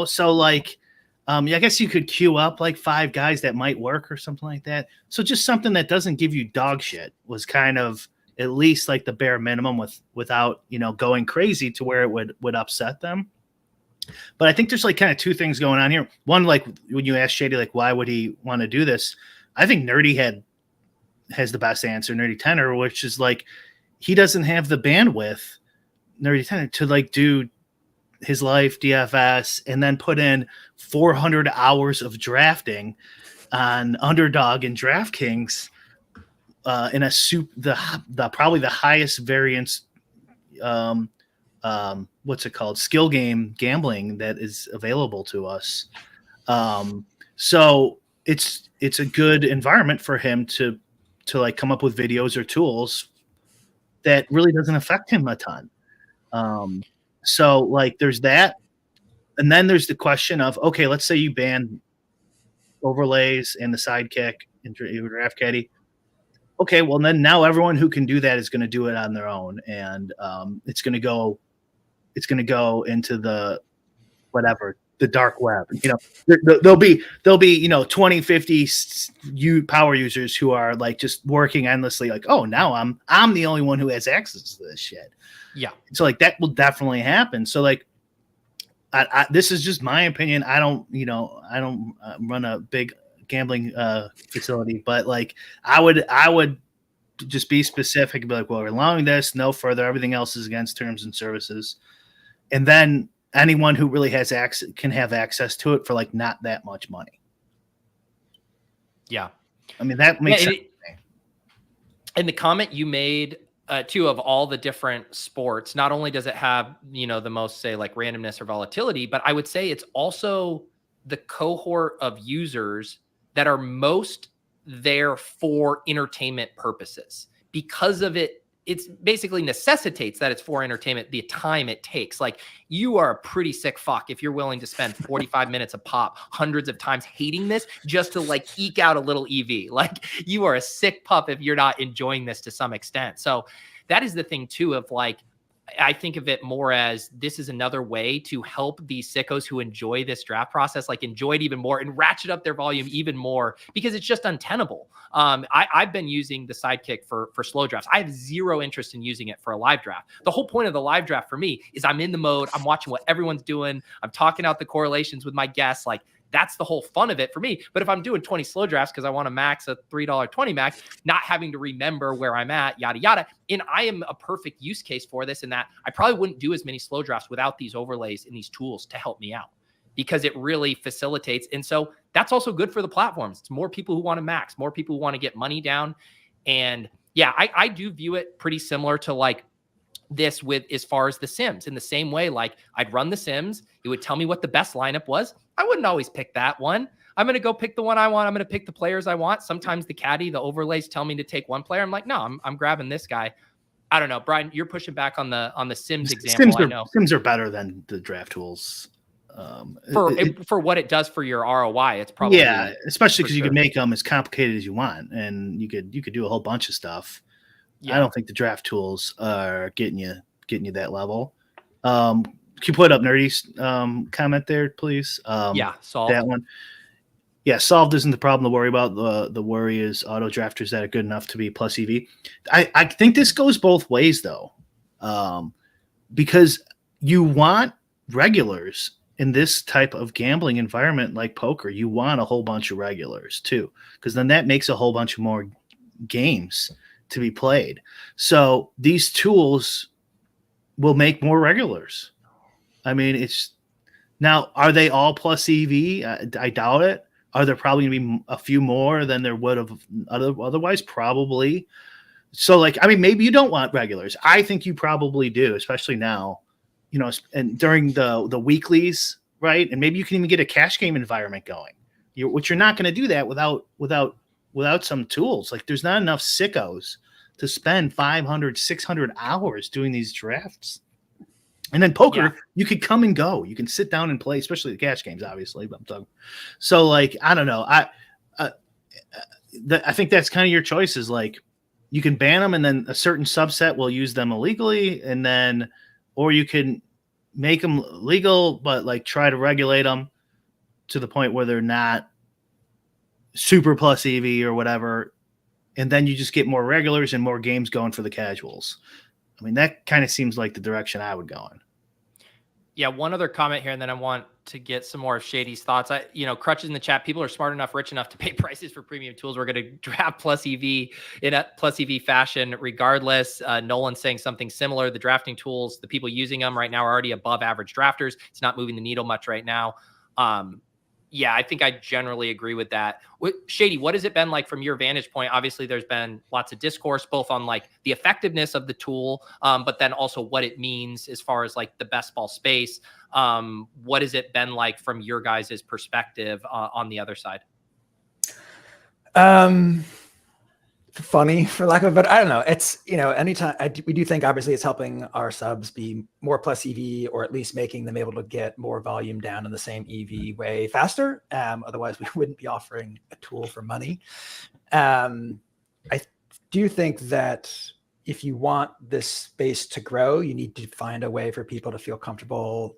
So like, I guess you could queue up like 5 guys that might work or something like that. So just something that doesn't give you dog shit was kind of at least like the bare minimum without going crazy to where it would upset them. But I think there's like kind of 2 things going on here. One, like when you ask Shaidy, like, why would he want to do this? I think Nerdy has the best answer, Nerdy Tenor, which is like, he doesn't have the bandwidth, Nerdy Tenor, to like do his life DFS and then put in 400 hours of drafting on Underdog and DraftKings in a the probably the highest variance what's it called, skill game gambling that is available to us. So it's a good environment for him to like come up with videos or tools that really doesn't affect him a ton. So like there's that. And then there's the question of, okay, let's say you ban overlays and the Sidekick and Draft Caddy. Okay, well then now everyone who can do that is going to do it on their own, and it's going to go into the whatever, the dark web. You know, there'll be 20, 50 power users who are like just working endlessly. Like, oh, now I'm the only one who has access to this shit.
Yeah. So
like that will definitely happen. So like, this is just my opinion. I don't run a big gambling facility, but like I would just be specific and be like, well, we're allowing this, no further. Everything else is against terms and services. And then anyone who really has access can have access to it for like not that much money.
Yeah.
I mean, that makes sense.
And the comment you made too, of all the different sports, not only does it have, the most, say, like randomness or volatility, but I would say it's also the cohort of users that are most there for entertainment purposes. Because of it, it's basically necessitates that it's for entertainment, the time it takes. Like, you are a pretty sick fuck if you're willing to spend 45 minutes a pop hundreds of times hating this just to like eke out a little EV. Like, you are a sick pup if you're not enjoying this to some extent. So that is the thing too, of like, I think of it more as this is another way to help these sickos who enjoy this draft process, like enjoy it even more and ratchet up their volume even more, because it's just untenable. I've been using the Sidekick for slow drafts. I have zero interest in using it for a live draft. The whole point of the live draft for me is I'm in the mode, I'm watching what everyone's doing, I'm talking out the correlations with my guests. Like, that's the whole fun of it for me. But if I'm doing 20 slow drafts because I want to max a $3.20 max, not having to remember where I'm at, yada, yada. And I am a perfect use case for this, in that I probably wouldn't do as many slow drafts without these overlays and these tools to help me out, because it really facilitates. And so that's also good for the platforms. It's more people who want to max, more people who want to get money down. And yeah, I do view it pretty similar to like this with as far as the Sims. In the same way, like I'd run the Sims, it would tell me what the best lineup was. I wouldn't always pick that one. I'm going to go pick the one I want. I'm going to pick the players I want. Sometimes the caddy, the overlays tell me to take one player. I'm like, no, I'm grabbing this guy. I don't know, Brian, you're pushing back on the Sims example.
Sims are better than the draft tools.
For what it does for your ROI, it's probably,
especially because you can make them as complicated as you want, and you could do a whole bunch of stuff. Yeah. I don't think the draft tools are getting you that level. Can you put up Nerdy's comment there, please?
Solved.
That one. Yeah, solved isn't the problem to worry about. The worry is auto drafters that are good enough to be plus EV. I think this goes both ways though, because you want regulars in this type of gambling environment like poker. You want a whole bunch of regulars too, because then that makes a whole bunch of more games to be played. So these tools will make more regulars. I mean, are they all plus EV? I doubt it. Are there probably going to be a few more than there would have otherwise? Probably. So like, I mean, maybe you don't want regulars. I think you probably do, especially now, and during the weeklies, right? And maybe you can even get a cash game environment going. Which you're not going to do that without some tools. Like, there's not enough sickos to spend 500, 600 hours doing these drafts. And then poker, you could come and go. You can sit down and play, especially the cash games, obviously. But I'm talking. So, like, I don't know. I think that's kind of your choices. Like, you can ban them, and then a certain subset will use them illegally, and then, or you can make them legal, but like try to regulate them to the point where they're not super plus EV or whatever, and then you just get more regulars and more games going for the casuals. I mean, that kind of seems like the direction I would go in.
Yeah, one other comment here, and then I want to get some more of Shady's thoughts. Crutches in the chat. People are smart enough, rich enough to pay prices for premium tools. We're going to draft plus EV in a plus EV fashion regardless. Nolan's saying something similar. The drafting tools, the people using them right now are already above average drafters. It's not moving the needle much right now. Yeah, I think I generally agree with that. Shaidy, what has it been like from your vantage point? Obviously, there's been lots of discourse, both on like the effectiveness of the tool, but then also what it means as far as like the best ball space. What has it been like from your guys' perspective on the other side?
Funny, for lack of a better, I don't know. It's, anytime we do think obviously it's helping our subs be more plus EV, or at least making them able to get more volume down in the same EV way faster. Otherwise we wouldn't be offering a tool for money. I do think that if you want this space to grow, you need to find a way for people to feel comfortable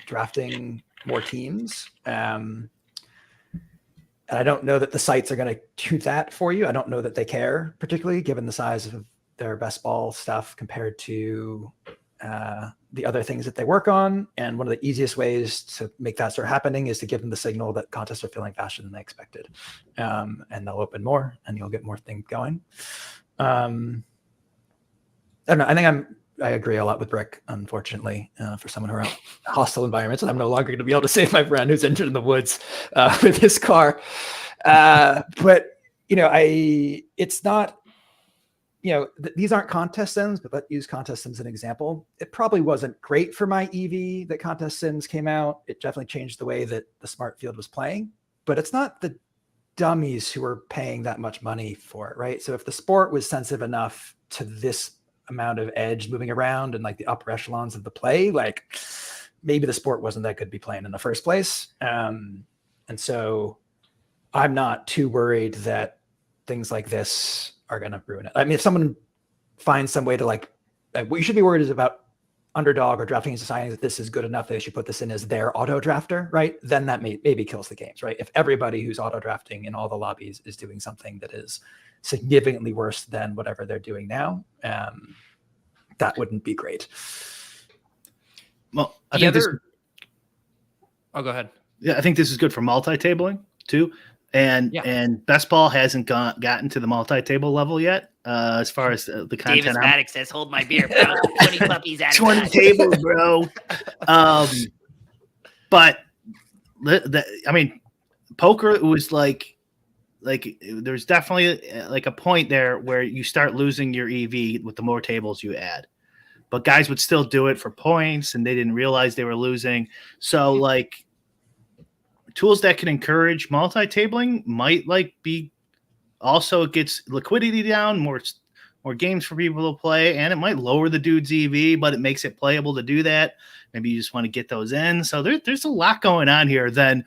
drafting more teams. And I don't know that the sites are going to do that for you. I don't know that they care, particularly given the size of their best ball stuff compared to the other things that they work on. And one of the easiest ways to make that start happening is to give them the signal that contests are filling faster than they expected. And they'll open more and you'll get more things going. I don't know. I agree a lot with Bric, unfortunately, for someone who are in hostile environments. And I'm no longer going to be able to save my friend who's injured in the woods with his car. But, it's not, these aren't contest sims, but let's use contest sims as an example. It probably wasn't great for my EV that contest sims came out. It definitely changed the way that the smart field was playing, but it's not the dummies who are paying that much money for it, right? So if the sport was sensitive enough to this amount of edge moving around and like the upper echelons of the play, like maybe the sport wasn't that good to be playing in the first place. And so I'm not too worried that things like this are going to ruin it. I mean, if someone finds some way to what you should be worried is about Underdog or DraftKings deciding that this is good enough, they should put this in as their auto drafter, right? Then that maybe kills the games, right? If everybody who's auto drafting in all the lobbies is doing something that is significantly worse than whatever they're doing now, that wouldn't be great.
Well,
Oh, go ahead.
Yeah, I think this is good for multi-tabling too. And best ball hasn't gotten to the multi-table level yet, as far as the content.
Davis Maddox says, "Hold my beer, bro. 20 puppies out of
20 tables, bro." But I mean, poker was like there's definitely like a point there where you start losing your EV with the more tables you add. But guys would still do it for points, and they didn't realize they were losing. So like tools that can encourage multi-tabling might be also, it gets liquidity down, more games for people to play, and it might lower the dude's EV, but it makes it playable to do that. Maybe you just want to get those in. So there's a lot going on here. Then,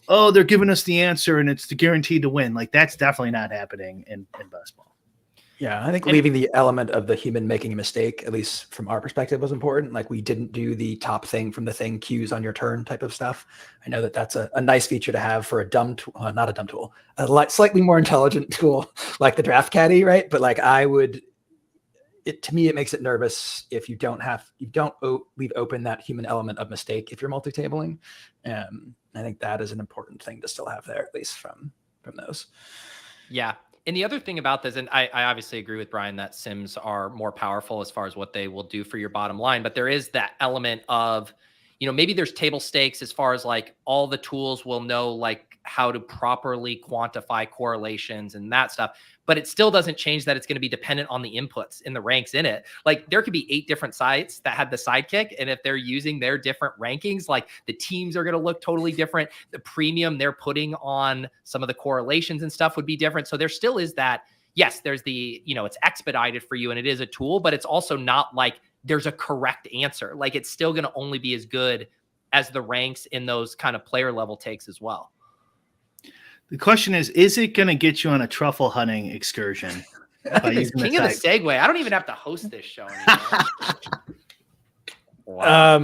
they're giving us the answer and it's guaranteed to win. Like, that's definitely not happening in best ball.
Yeah, I think leaving the element of the human making a mistake, at least from our perspective, was important. Like, we didn't do the top thing from the thing cues on your turn type of stuff. I know that that's a nice feature to have for a dumb tool, not a dumb tool, a slightly more intelligent tool like the Draft Caddy, right? But like, to me, it makes it nervous if you don't leave open that human element of mistake if you're multi-tabling. I think that is an important thing to still have there, at least from those.
Yeah. And the other thing about this, and I obviously agree with Brian that sims are more powerful as far as what they will do for your bottom line, but there is that element of, maybe there's table stakes as far as like all the tools will know like how to properly quantify correlations and that stuff, but it still doesn't change that it's going to be dependent on the inputs in the ranks in it. Like, there could be 8 different sites that had the Sidekick, and if they're using their different rankings, like the teams are going to look totally different. The premium they're putting on some of the correlations and stuff would be different. So there still is that, yes, there's the, it's expedited for you and it is a tool, but it's also not like there's a correct answer. Like, it's still going to only be as good as the ranks in those kind of player level takes as well.
The question is it going to get you on a truffle hunting excursion?
It's king of the segue. I don't even have to host this show anymore.
Wow.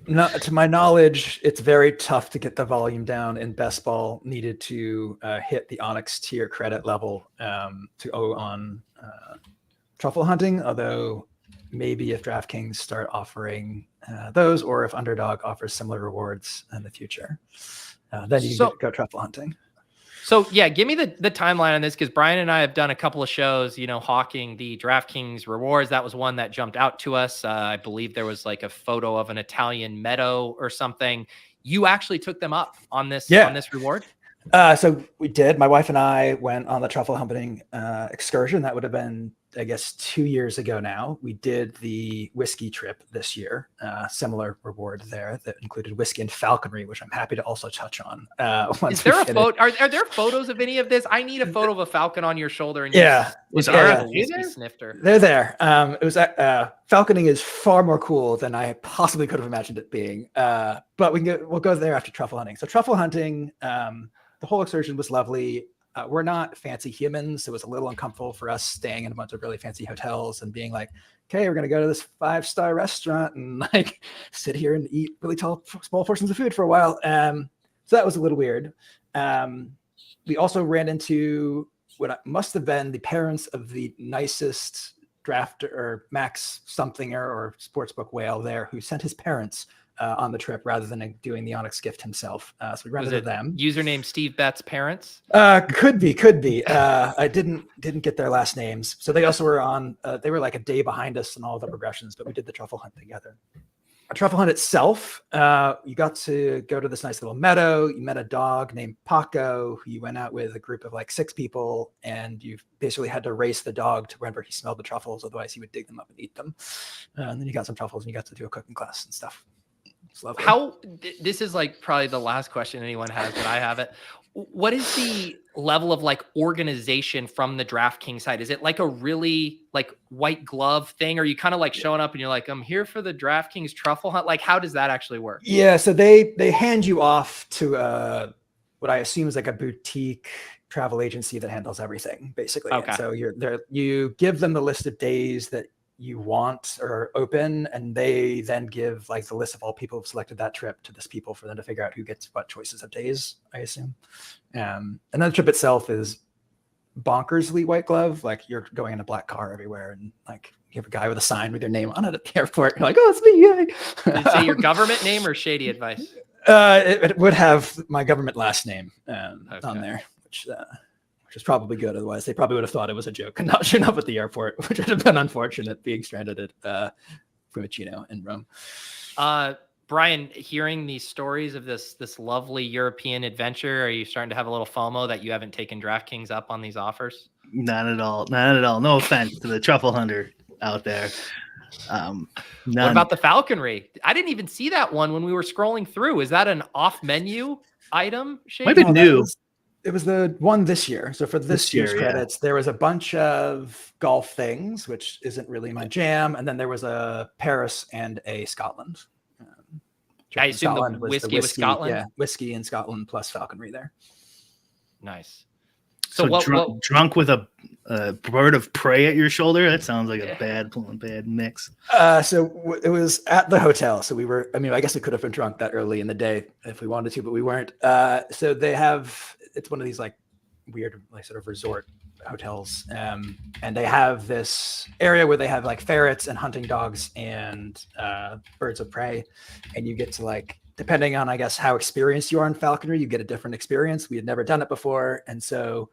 No, to my knowledge, it's very tough to get the volume down in best ball needed to hit the Onyx tier credit level to go on truffle hunting. Although maybe if DraftKings start offering those, or if Underdog offers similar rewards in the future, then you can go truffle hunting.
So yeah, give me the timeline on this, because Brian and I have done a couple of shows, hawking the DraftKings rewards. That was one that jumped out to us. I believe there was like a photo of an Italian meadow or something. You actually took them up on this reward?
So we did. My wife and I went on the truffle hunting excursion. That would have been, I guess, 2 years ago now. We did the whiskey trip this year. Similar reward there that included whiskey and falconry, which I'm happy to also touch on.
Is there a photo? Are there photos of any of this? I need a photo of a falcon on your shoulder. And
was
whiskey snifter.
They're there. It was falconing is far more cool than I possibly could have imagined it being. But we'll go there after truffle hunting. So truffle hunting. The whole excursion was lovely. We're not fancy humans. So it was a little uncomfortable for us staying in a bunch of really fancy hotels and being like, okay, we're going to go to this 5-star restaurant and like sit here and eat really small portions of food for a while. So that was a little weird. We also ran into what must have been the parents of the nicest drafter or Max something or sportsbook whale there, who sent his parents on the trip rather than doing the Onyx gift himself. So we ran into them.
Username Steve Betts' parents?
Could be. I didn't get their last names. So they also were on, they were like a day behind us in all the progressions, but we did the truffle hunt together. A truffle hunt itself, you got to go to this nice little meadow. You met a dog named Paco, who you went out with a group of like 6 people, and you basically had to race the dog to wherever he smelled the truffles. Otherwise he would dig them up and eat them. And then you got some truffles and you got to do a cooking class and stuff. This is like probably the last question anyone has, but I have it. What is the level of like organization from the DraftKings side? Is it like a really like white glove thing? Or are you kind of like showing up and you're like, I'm here for the DraftKings truffle hunt? Like, how does that actually work? Yeah. So they hand you off to what I assume is like a boutique travel agency that handles everything basically.
Okay.
And so you give them the list of days that you want or open, and they then give like the list of all people who've selected that trip to this people for them to figure out who gets what choices of days, I assume. And then the trip itself is bonkersly white glove. Like you're going in a black car everywhere, and like you have a guy with a sign with your name on it at the airport. You're like, oh, it's me. Yay.
Did it say your government name or Shaidy Advice?
It would have my government last name on there, which is probably good. Otherwise, they probably would have thought it was a joke and not showing up at the airport, which would have been unfortunate, being stranded at Fiumicino in Rome.
Brian, hearing these stories of this lovely European adventure, are you starting to have a little FOMO that you haven't taken DraftKings up on these offers?
Not at all. No offense to the truffle hunter out there.
What about the falconry? I didn't even see that one when we were scrolling through. Is that an off-menu item?
Might be new.
It was the one this year. So for this year's credits, there was a bunch of golf things, which isn't really my jam. And then there was a Paris and a Scotland.
I assume the whiskey was Scotland?
Yeah, whiskey in Scotland plus falconry there.
Nice.
So drunk with a bird of prey at your shoulder? That sounds like a bad mix.
So it was at the hotel. So I guess we could have been drunk that early in the day if we wanted to, but we weren't. So it's one of these like weird, like sort of resort hotels. And they have this area where they have like ferrets and hunting dogs and birds of prey. And you get to like, depending on, I guess, how experienced you are in falconry, you get a different experience. We had never done it before. And so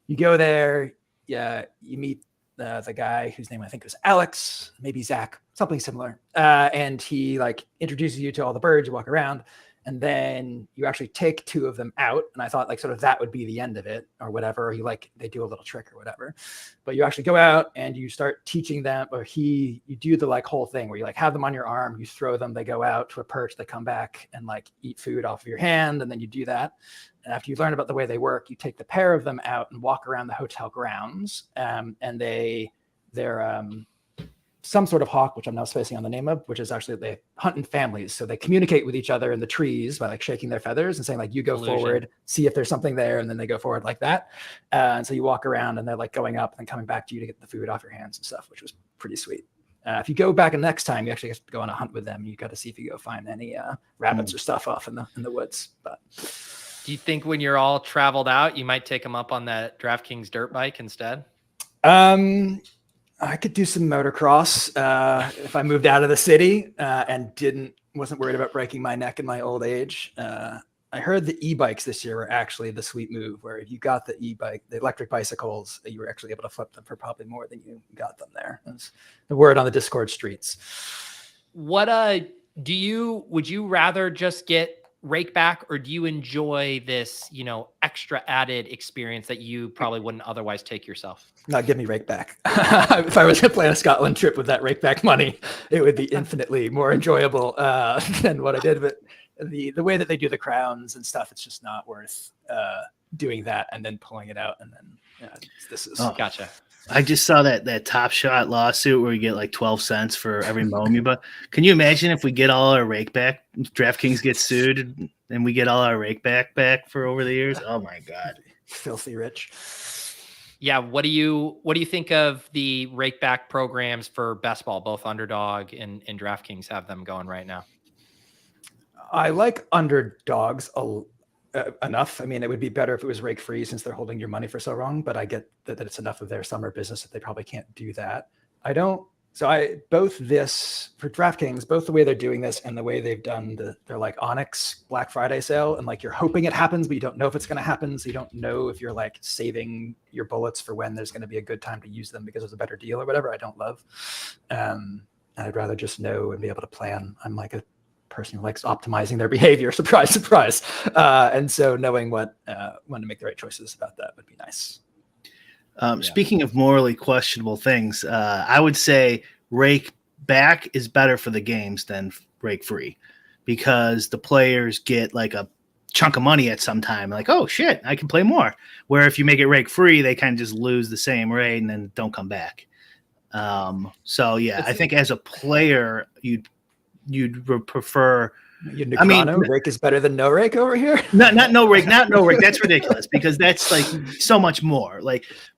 you go there, you meet the guy whose name I think was Alex, maybe Zach, something similar. And he like introduces you to all the birds, you walk around, and then you actually take 2 of them out. And I thought like sort of that would be the end of it or whatever. Or they do a little trick or whatever. But you actually go out and you start teaching them, or you do the like whole thing where you like have them on your arm, you throw them, they go out to a perch, they come back and like eat food off of your hand. And then you do that. And after you learn about the way they work, you take the pair of them out and walk around the hotel grounds. And they're some sort of hawk, which I'm now spacing on the name of, which is actually they hunt in families. So they communicate with each other in the trees by like shaking their feathers and saying like, you go forward, see if there's something there. And then they go forward like that. And so you walk around and they're like going up and then coming back to you to get the food off your hands and stuff, which was pretty sweet. If you go back next time, you actually get to go on a hunt with them. You got to see if you go find any rabbits or stuff off in the woods. But
do you think when you're all traveled out, you might take them up on that DraftKings dirt bike instead?
I could do some motocross if I moved out of the city and wasn't worried about breaking my neck in my old age. I heard the e-bikes this year were actually the sweet move, where if you got the e-bike, the electric bicycles, you were actually able to flip them for probably more than you got them there. That's the word on the Discord streets.
What would you rather just get rakeback, or do you enjoy this, extra added experience that you probably wouldn't otherwise take yourself?
No, give me rakeback. If I was going to plan a Scotland trip with that rakeback money, it would be infinitely more enjoyable than what I did. But the way that they do the crowns and stuff, it's just not worth doing that and then pulling it out. And then this is
gotcha.
I just saw that Top Shot lawsuit where you get like 12 cents for every moan you buy. Can you imagine if we get all our rake back, DraftKings gets sued and we get all our rake back for over the years? Oh my God.
Filthy rich.
Yeah. What do you think of the rakeback programs for best ball? Both Underdog and DraftKings have them going right now.
I like underdogs enough. I mean, it would be better if it was rake free since they're holding your money for so long, but I get that it's enough of their summer business that they probably can't do that. Both this for DraftKings, both the way they're doing this and the way they've done their like Onyx Black Friday sale, and like you're hoping it happens, but you don't know if it's going to happen. So you don't know if you're like saving your bullets for when there's going to be a good time to use them because it's a better deal or whatever. I don't love. I'd rather just know and be able to plan. I'm like a person who likes optimizing their behavior. Surprise, surprise. And so knowing when to make the right choices about that would be nice.
Speaking of morally questionable things, I would say rake back is better for the games than rake free, because the players get like a chunk of money at some time. Like, oh shit, I can play more. Where if you make it rake free, they kind of just lose the same rate and then don't come back. I think as a player, you'd prefer.
Rake is better than no rake over here.
Not no rake. That's ridiculous, because that's like so much more.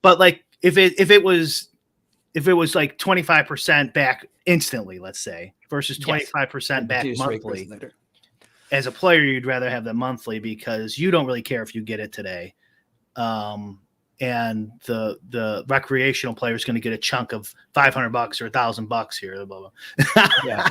But if it was like 25% back instantly, let's say, versus 25% back monthly. As a player, you'd rather have the monthly because you don't really care if you get it today. And the recreational player is going to get a chunk of $500 or $1,000 here. Blah, blah.
Yeah.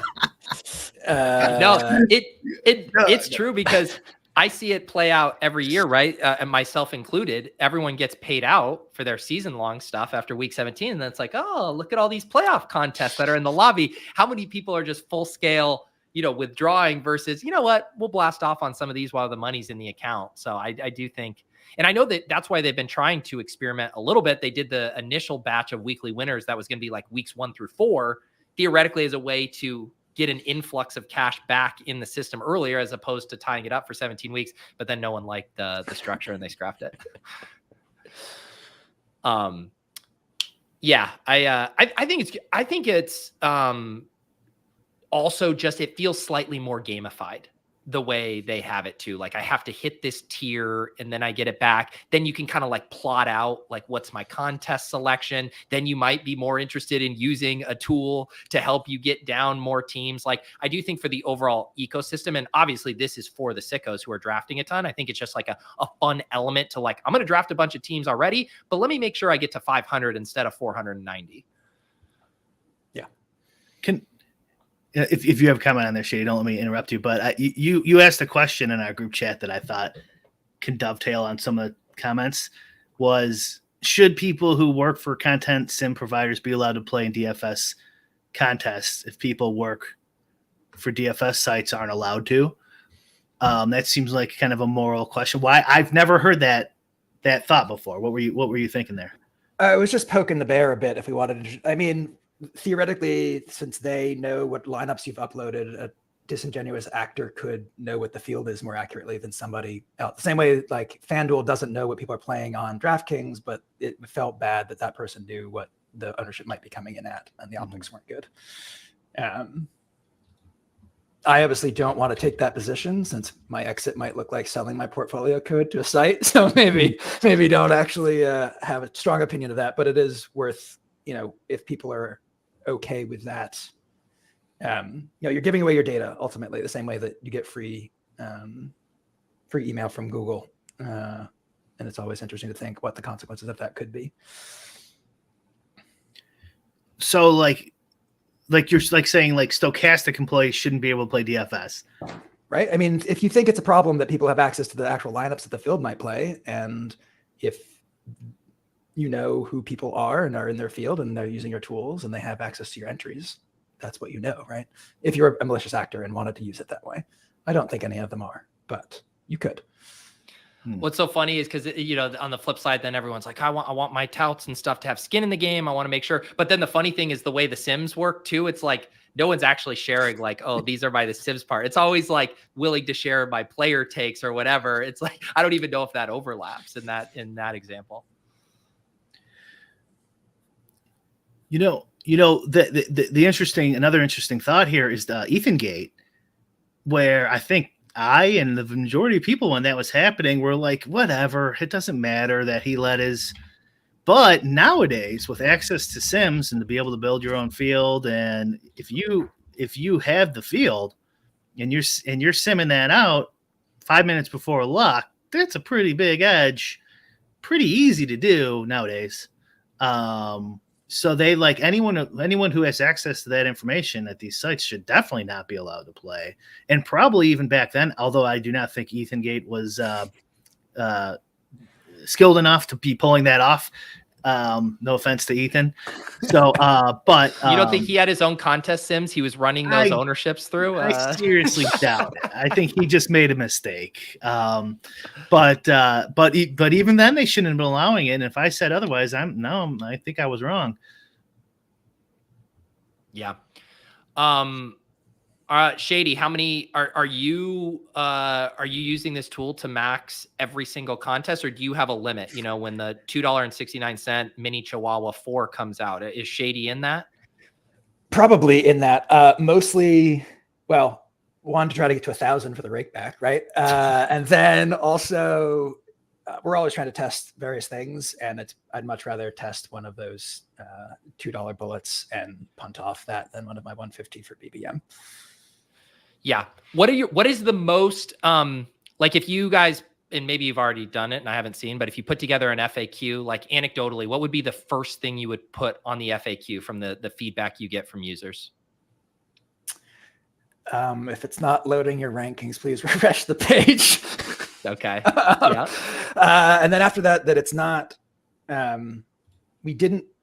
It's true, because I see it play out every year, right? And myself included. Everyone gets paid out for their season-long stuff after week 17, and then it's like, oh, look at all these playoff contests that are in the lobby. How many people are just full-scale, withdrawing versus, you know what, we'll blast off on some of these while the money's in the account. So I do think. And I know that's why they've been trying to experiment a little bit. They did the initial batch of weekly winners that was going to be like weeks 1 through 4, theoretically as a way to get an influx of cash back in the system earlier, as opposed to tying it up for 17 weeks. But then no one liked the structure and they scrapped it. I think it's also just, it feels slightly more gamified the way they have it too. Like, I have to hit this tier and then I get it back. Then you can kind of like plot out like, what's my contest selection? Then you might be more interested in using a tool to help you get down more teams. Like, I do think for the overall ecosystem, and obviously this is for the sickos who are drafting a ton, I think it's just like a fun element to like, I'm going to draft a bunch of teams already, but let me make sure I get to 500 instead of 490.
Yeah. If you have a comment on there, Shaidy, don't let me interrupt you. But you asked a question in our group chat that I thought can dovetail on some of the comments. Was, should people who work for content sim providers be allowed to play in DFS contests if people work for DFS sites aren't allowed to? That seems like kind of a moral question. Why? I've never heard that thought before. What were you thinking there?
I was just poking the bear a bit. If we wanted to, I mean, theoretically, since they know what lineups you've uploaded, a disingenuous actor could know what the field is more accurately than somebody else. The same way, like, FanDuel doesn't know what people are playing on DraftKings, but it felt bad that person knew what the ownership might be coming in at, and the optics weren't good. I obviously don't want to take that position, since my exit might look like selling my portfolio code to a site. So maybe don't actually have a strong opinion of that, but it is worth, if people are okay with that. You're giving away your data ultimately, the same way that you get free email from Google. And it's always interesting to think what the consequences of that could be.
So like you're like saying like stochastic employees shouldn't be able to play DFS.
Right. I mean, if you think it's a problem that people have access to the actual lineups that the field might play, and if you know who people are and are in their field and they're using your tools and they have access to your entries, that's what you know, right? If you're a malicious actor and wanted to use it that way. I don't think any of them are, but you could.
What's so funny is because, on the flip side, then everyone's like, I want my touts and stuff to have skin in the game. I want to make sure. But then the funny thing is the way the Sims work too. It's like no one's actually sharing like, oh, these are by the Sims part. It's always like willing to share my player takes or whatever. It's like, I don't even know if that overlaps in that example.
Another interesting thought here is the Ethan Gate, where I think I and the majority of people when that was happening were like, whatever, it doesn't matter that he let his. But nowadays, with access to Sims and to be able to build your own field, and if you have the field and you're simming that out 5 minutes before a lock, that's a pretty big edge, pretty easy to do nowadays. So they like anyone who has access to that information at these sites should definitely not be allowed to play. And probably even back then, although I do not think Ethan Gate was skilled enough to be pulling that off. No offense to Ethan. So, but
you don't think he had his own contest Sims he was running those ownerships through?
I seriously doubt it. I think he just made a mistake. But even then, they shouldn't have been allowing it. And if I said otherwise, I think I was wrong.
Yeah. Shaidy, how many are you using this tool to max every single contest, or do you have a limit? When the $2.69 mini Chihuahua 4 comes out, is Shaidy in that?
Probably in that. Mostly, well, one to try to get to 1,000 for the rakeback, right? And then also, we're always trying to test various things, and I'd much rather test one of those $2 bullets and punt off that than one of my 150 for BBM.
Yeah. What is the most, like if you guys, and maybe you've already done it and I haven't seen, but if you put together an FAQ, like anecdotally, what would be the first thing you would put on the FAQ from the feedback you get from users?
If it's not loading your rankings, please refresh the page.
Okay. Yeah.
And then after that it's not, we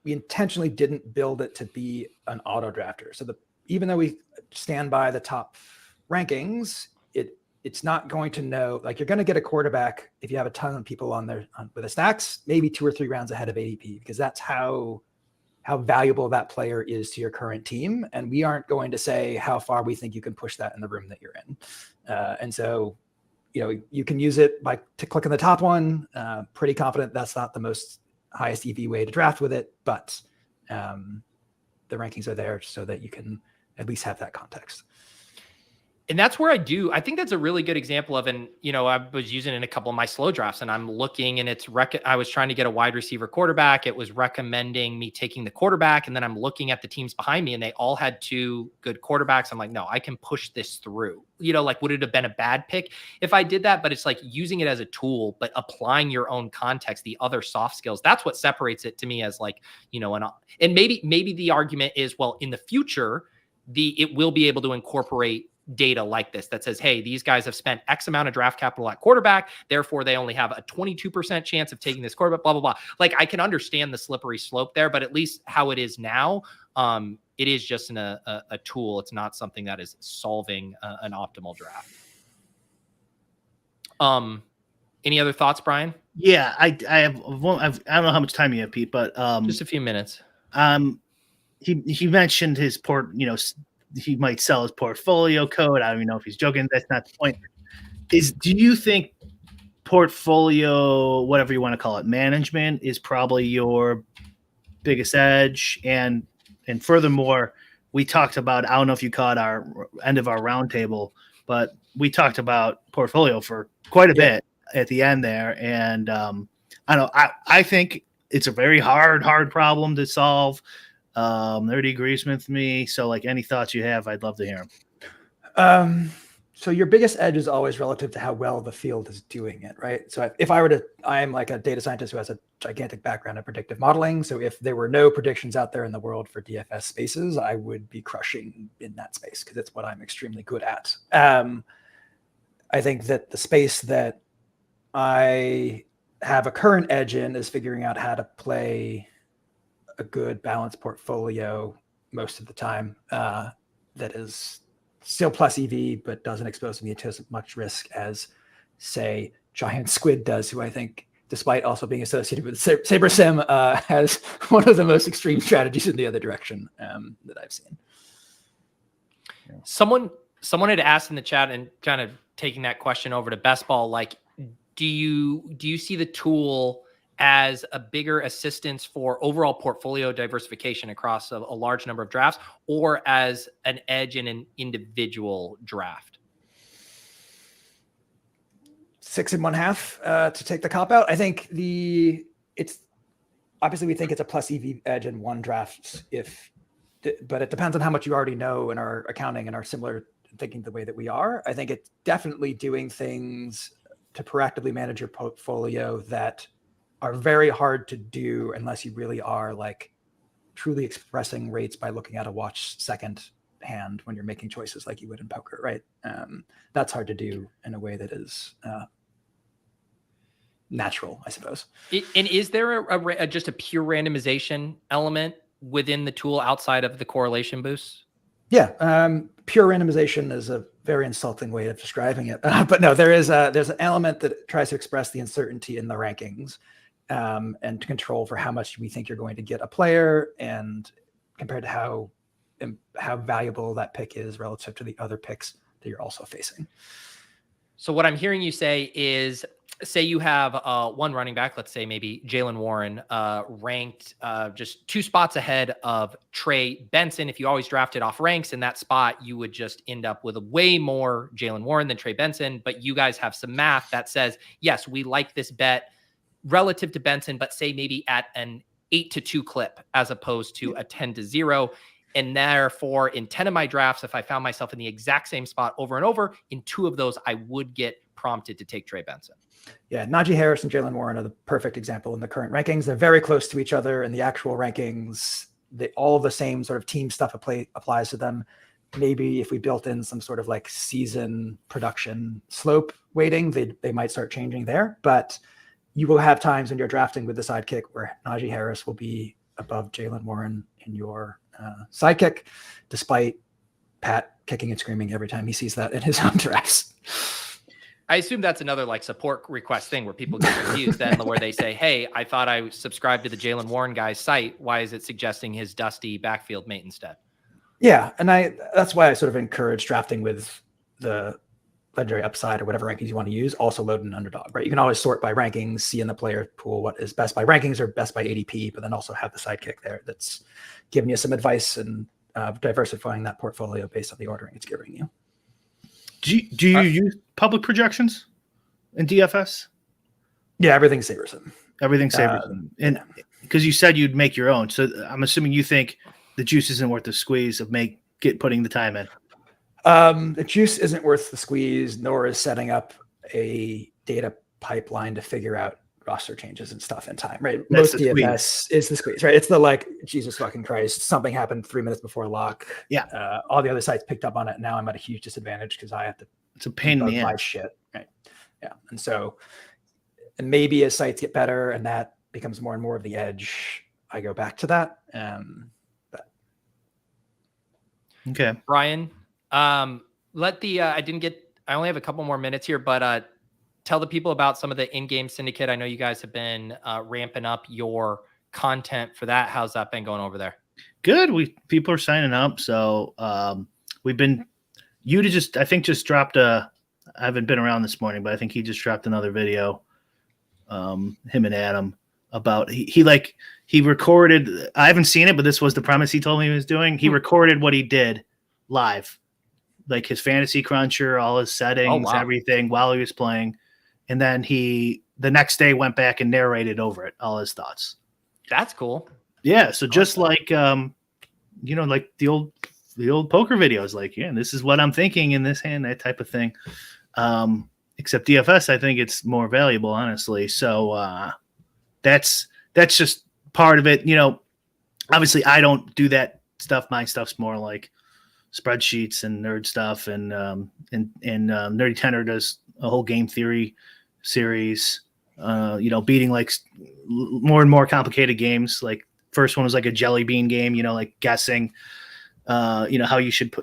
intentionally didn't build it to be an auto drafter. So even though we stand by the top rankings, it's not going to know, like you're going to get a quarterback if you have a ton of people on there with the stacks, maybe 2 or 3 rounds ahead of ADP, because that's how valuable that player is to your current team. And we aren't going to say how far we think you can push that in the room that you're in. And so, you can use it by clicking the top one. Pretty confident that's not the most highest EV way to draft with it, but the rankings are there so that you can at least have that context.
And that's where I think that's a really good example of, and, I was using it in a couple of my slow drafts and I'm looking and I was trying to get a wide receiver quarterback. It was recommending me taking the quarterback. And then I'm looking at the teams behind me and they all had 2 good quarterbacks. I'm like, no, I can push this through, like, would it have been a bad pick if I did that? But it's like using it as a tool, but applying your own context, the other soft skills. That's what separates it to me as like, and maybe the argument is, well, in the future, it will be able to incorporate data like this that says, hey, these guys have spent X amount of draft capital at quarterback, therefore they only have a 22% chance of taking this quarterback, blah, blah, blah. Like I can understand the slippery slope there, but at least how it is now, it is just a tool. It's not something that is solving an optimal draft. Any other thoughts, Brian?
Yeah, I don't know how much time you have, Pete, but
just a few minutes.
He mentioned his he might sell his portfolio code. I don't even know if he's joking. That's not the point. Do you think portfolio, whatever you want to call it, management is probably your biggest edge? And furthermore, we talked about, I don't know if you caught our end of our roundtable, but we talked about portfolio for quite a bit at the end there. And I think it's a very hard problem to solve. Nerdy agrees with me. So like any thoughts you have, I'd love to hear them.
So your biggest edge is always relative to how well the field is doing it, right? So if I were to, I'm like a data scientist who has a gigantic background in predictive modeling. So if there were no predictions out there in the world for DFS spaces, I would be crushing in that space because it's what I'm extremely good at. I think that the space that I have a current edge in is figuring out how to play a good balanced portfolio most of the time that is still plus EV, but doesn't expose me to as much risk as, say, Giant Squid does, who I think, despite also being associated with Saber Sim, has one of the most extreme strategies in the other direction that I've seen.
Someone had asked in the chat, and kind of taking that question over to Best Ball, like, do you see the tool as a bigger assistance for overall portfolio diversification across a large number of drafts, or as an edge in an individual draft?
6 1/2 to take the cop out. I think it's obviously we think it's a plus EV edge in one draft but it depends on how much you already know in our accounting and are similar thinking the way that we are. I think it's definitely doing things to proactively manage your portfolio that are very hard to do unless you really are like truly expressing rates by looking at a watch second hand when you're making choices like you would in poker, right? That's hard to do in a way that is natural, I suppose.
And is there just a pure randomization element within the tool outside of the correlation boosts?
Yeah, pure randomization is a very insulting way of describing it. But no, there's an element that tries to express the uncertainty in the rankings and to control for how much we think you're going to get a player and compared to how valuable that pick is relative to the other picks that you're also facing.
So what I'm hearing you say is, say you have one running back, let's say maybe Jalen Warren, ranked just 2 spots ahead of Trey Benson. If you always drafted off ranks in that spot, you would just end up with a way more Jalen Warren than Trey Benson. But you guys have some math that says, yes, we like this bet relative to Benson, but say maybe at an 8-2 clip as opposed to a 10-0. And therefore, in 10 of my drafts, if I found myself in the exact same spot over and over, in 2 of those, I would get prompted to take Trey Benson.
Yeah, Najee Harris and Jalen Warren are the perfect example in the current rankings. They're very close to each other in the actual rankings. All of the same sort of team stuff applies to them. Maybe if we built in some sort of like season production slope weighting, they might start changing there. But you will have times when you're drafting with the Sidekick where Najee Harris will be above Jalen Warren in your Sidekick, despite Pat kicking and screaming every time he sees that in his own drafts.
I assume that's another like support request thing where people get confused then, where they say, hey, I thought I subscribed to the Jalen Warren guy's site. Why is it suggesting his dusty backfield mate instead?
Yeah. And that's why I sort of encourage drafting with the legendary upside or whatever rankings you want to use, also load an underdog, right? You can always sort by rankings, see in the player pool what is best by rankings or best by ADP, but then also have the Sidekick there that's giving you some advice and diversifying that portfolio based on the ordering it's giving you.
Do you use public projections in DFS?
Yeah, everything's Saberson.
Everything's Saberson. And because you said you'd make your own, so I'm assuming you think the juice isn't worth the squeeze of putting the time in.
The juice isn't worth the squeeze, nor is setting up a data pipeline to figure out roster changes and stuff in time, right? Most DFS is the squeeze, right? It's the like, Jesus fucking Christ, something happened 3 minutes before lock.
Yeah.
All the other sites picked up on it. Now I'm at a huge disadvantage because I have to
it's a pain in the ass.
Shit, right? Yeah. And maybe as sites get better and that becomes more and more of the edge, I go back to that.
Okay. Brian, I only have a couple more minutes here, but tell the people about some of the in-game syndicate. I know you guys have been ramping up your content for that. How's that been going over there?
Good. People are signing up. So we've been, I think just dropped I haven't been around this morning, but I think he just dropped another video, him and Adam, about he recorded, I haven't seen it, but this was the premise he told me he was doing. He recorded what he did live, like his fantasy cruncher, all his settings, everything while he was playing. And then the next day went back and narrated over it, all his thoughts.
That's cool.
Yeah. So just like, like the old the old poker videos, like, yeah, this is what I'm thinking in this hand, that type of thing. Except DFS, I think it's more valuable, honestly. So that's just part of it. Obviously I don't do that stuff. My stuff's more like spreadsheets and nerd stuff, and Nerdy Tenor does a whole game theory series, beating like more and more complicated games. Like first one was like a jelly bean game, like guessing, how you should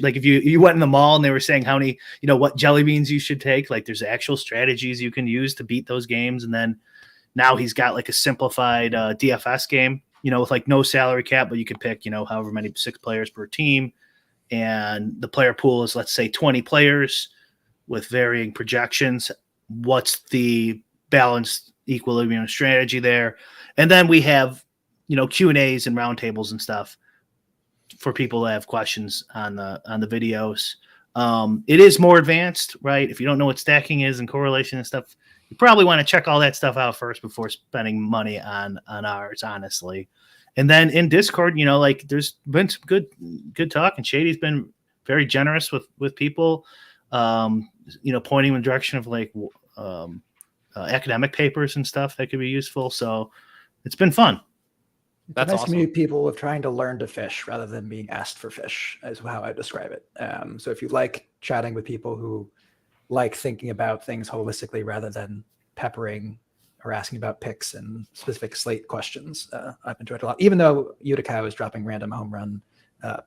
like if you went in the mall and they were saying how many, what jelly beans you should take, like there's actual strategies you can use to beat those games. And then now he's got like a simplified DFS game, with like no salary cap, but you can pick, however many 6 players per team. And the player pool is, let's say, 20 players with varying projections. What's the balanced equilibrium strategy there? And then we have, Q&As and roundtables and stuff for people that have questions on the videos. It is more advanced, right? If you don't know what stacking is and correlation and stuff, you probably want to check all that stuff out first before spending money on ours, honestly. And then in Discord, like there's been some good talk, and Shaidy's been very generous with people, pointing in the direction of like academic papers and stuff that could be useful. So it's been fun.
That's nice awesome. To meet people of trying to learn to fish rather than being asked for fish, is how I describe it. So if you like chatting with people who like thinking about things holistically rather than peppering or asking about picks and specific slate questions, I've enjoyed it a lot. Even though Utica is dropping random home run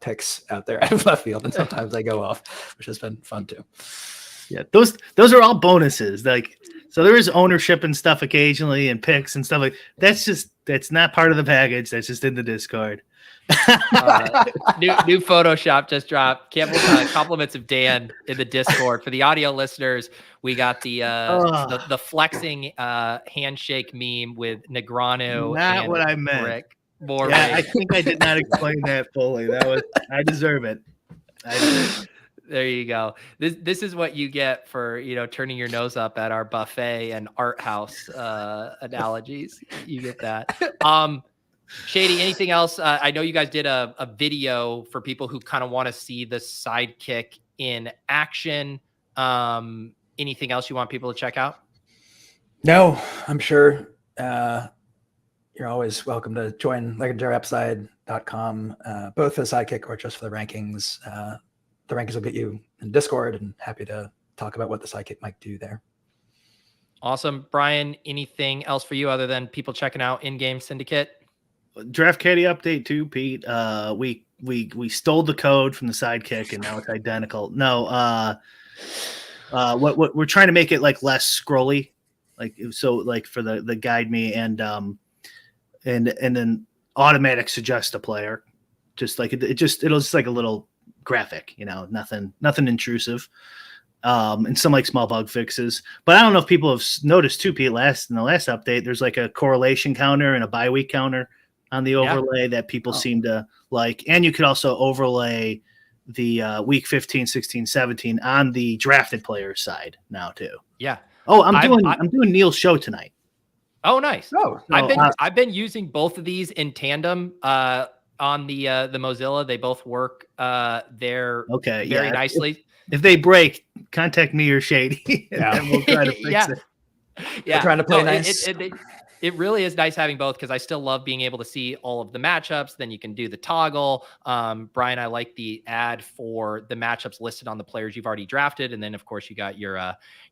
picks out there out of left field, and sometimes they go off, which has been fun too.
Yeah, those are all bonuses. Like, so there is ownership and stuff occasionally, and picks and stuff like that's not part of the package. That's just in the Discord.
New Photoshop just dropped. Compliments of Dan in the Discord. For the audio listeners, we got the flexing handshake meme with Negreanu.
Not
and
what I meant.
Bric.
I think I did not explain that fully. I deserve it.
There you go. This is what you get for, turning your nose up at our buffet and art house analogies. You get that. Shaidy, anything else? I know you guys did a video for people who kind of want to see the Sidekick in action. Anything else you want people to check out?
No, I'm sure you're always welcome to join legendaryupside.com, both for the Sidekick or just for the rankings. The rankings will get you in Discord, and happy to talk about what the Sidekick might do there.
Awesome. Brian, anything else for you other than people checking out In-Game Syndicate?
Draft Caddy update too, Pete. We stole the code from the Sidekick and now it's identical. No, what we're trying to make it like less scrolly, like so like for the guide me and then automatic suggest a player, just like it'll just like a little graphic, nothing intrusive. And some like small bug fixes, but I don't know if people have noticed too, Pete. In the last update, there's like a correlation counter and a bye week counter on the overlay that people seem to like. And you could also overlay the week 15, 16, 17 on the drafted players side now too.
Yeah.
Oh, I'm doing Neil's show tonight.
Oh, nice.
Oh,
I've been using both of these in tandem on the Mozilla. They both work there very nicely.
If they break, contact me or Shaidy, and we'll try to fix it.
Yeah,
we're trying to play nice.
It really is nice having both, because I still love being able to see all of the matchups. Then you can do the toggle. Brian, I like the ad for the matchups listed on the players you've already drafted, and then of course you got your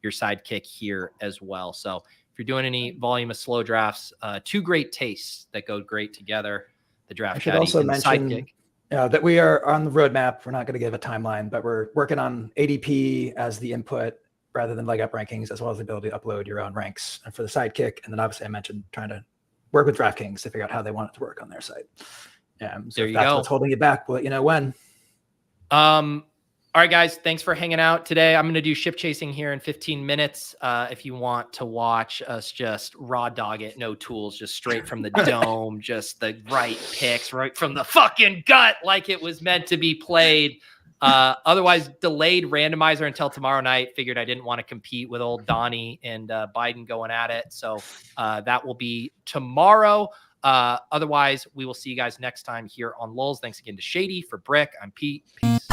Sidekick here as well. So if you're doing any volume of slow drafts, two great tastes that go great together. The draft.
I should also mention that we are on the roadmap. We're not going to give a timeline, but we're working on ADP as the input rather than leg up rankings, as well as the ability to upload your own ranks and for the Sidekick. And then obviously I mentioned trying to work with DraftKings to figure out how they want it to work on their site. So
there
if that's what's holding you back, we'll let you know when.
All right, guys, thanks for hanging out today. I'm going to do ship chasing here in 15 minutes. If you want to watch us just raw dog it, no tools, just straight from the dome, just the right picks, right from the fucking gut, like it was meant to be played. Otherwise, delayed randomizer until tomorrow night. Figured I didn't want to compete with old Donnie and Biden going at it. So that will be tomorrow. Otherwise, we will see you guys next time here on Lulz. Thanks again to Shaidy. For Bric, I'm Pete. Peace.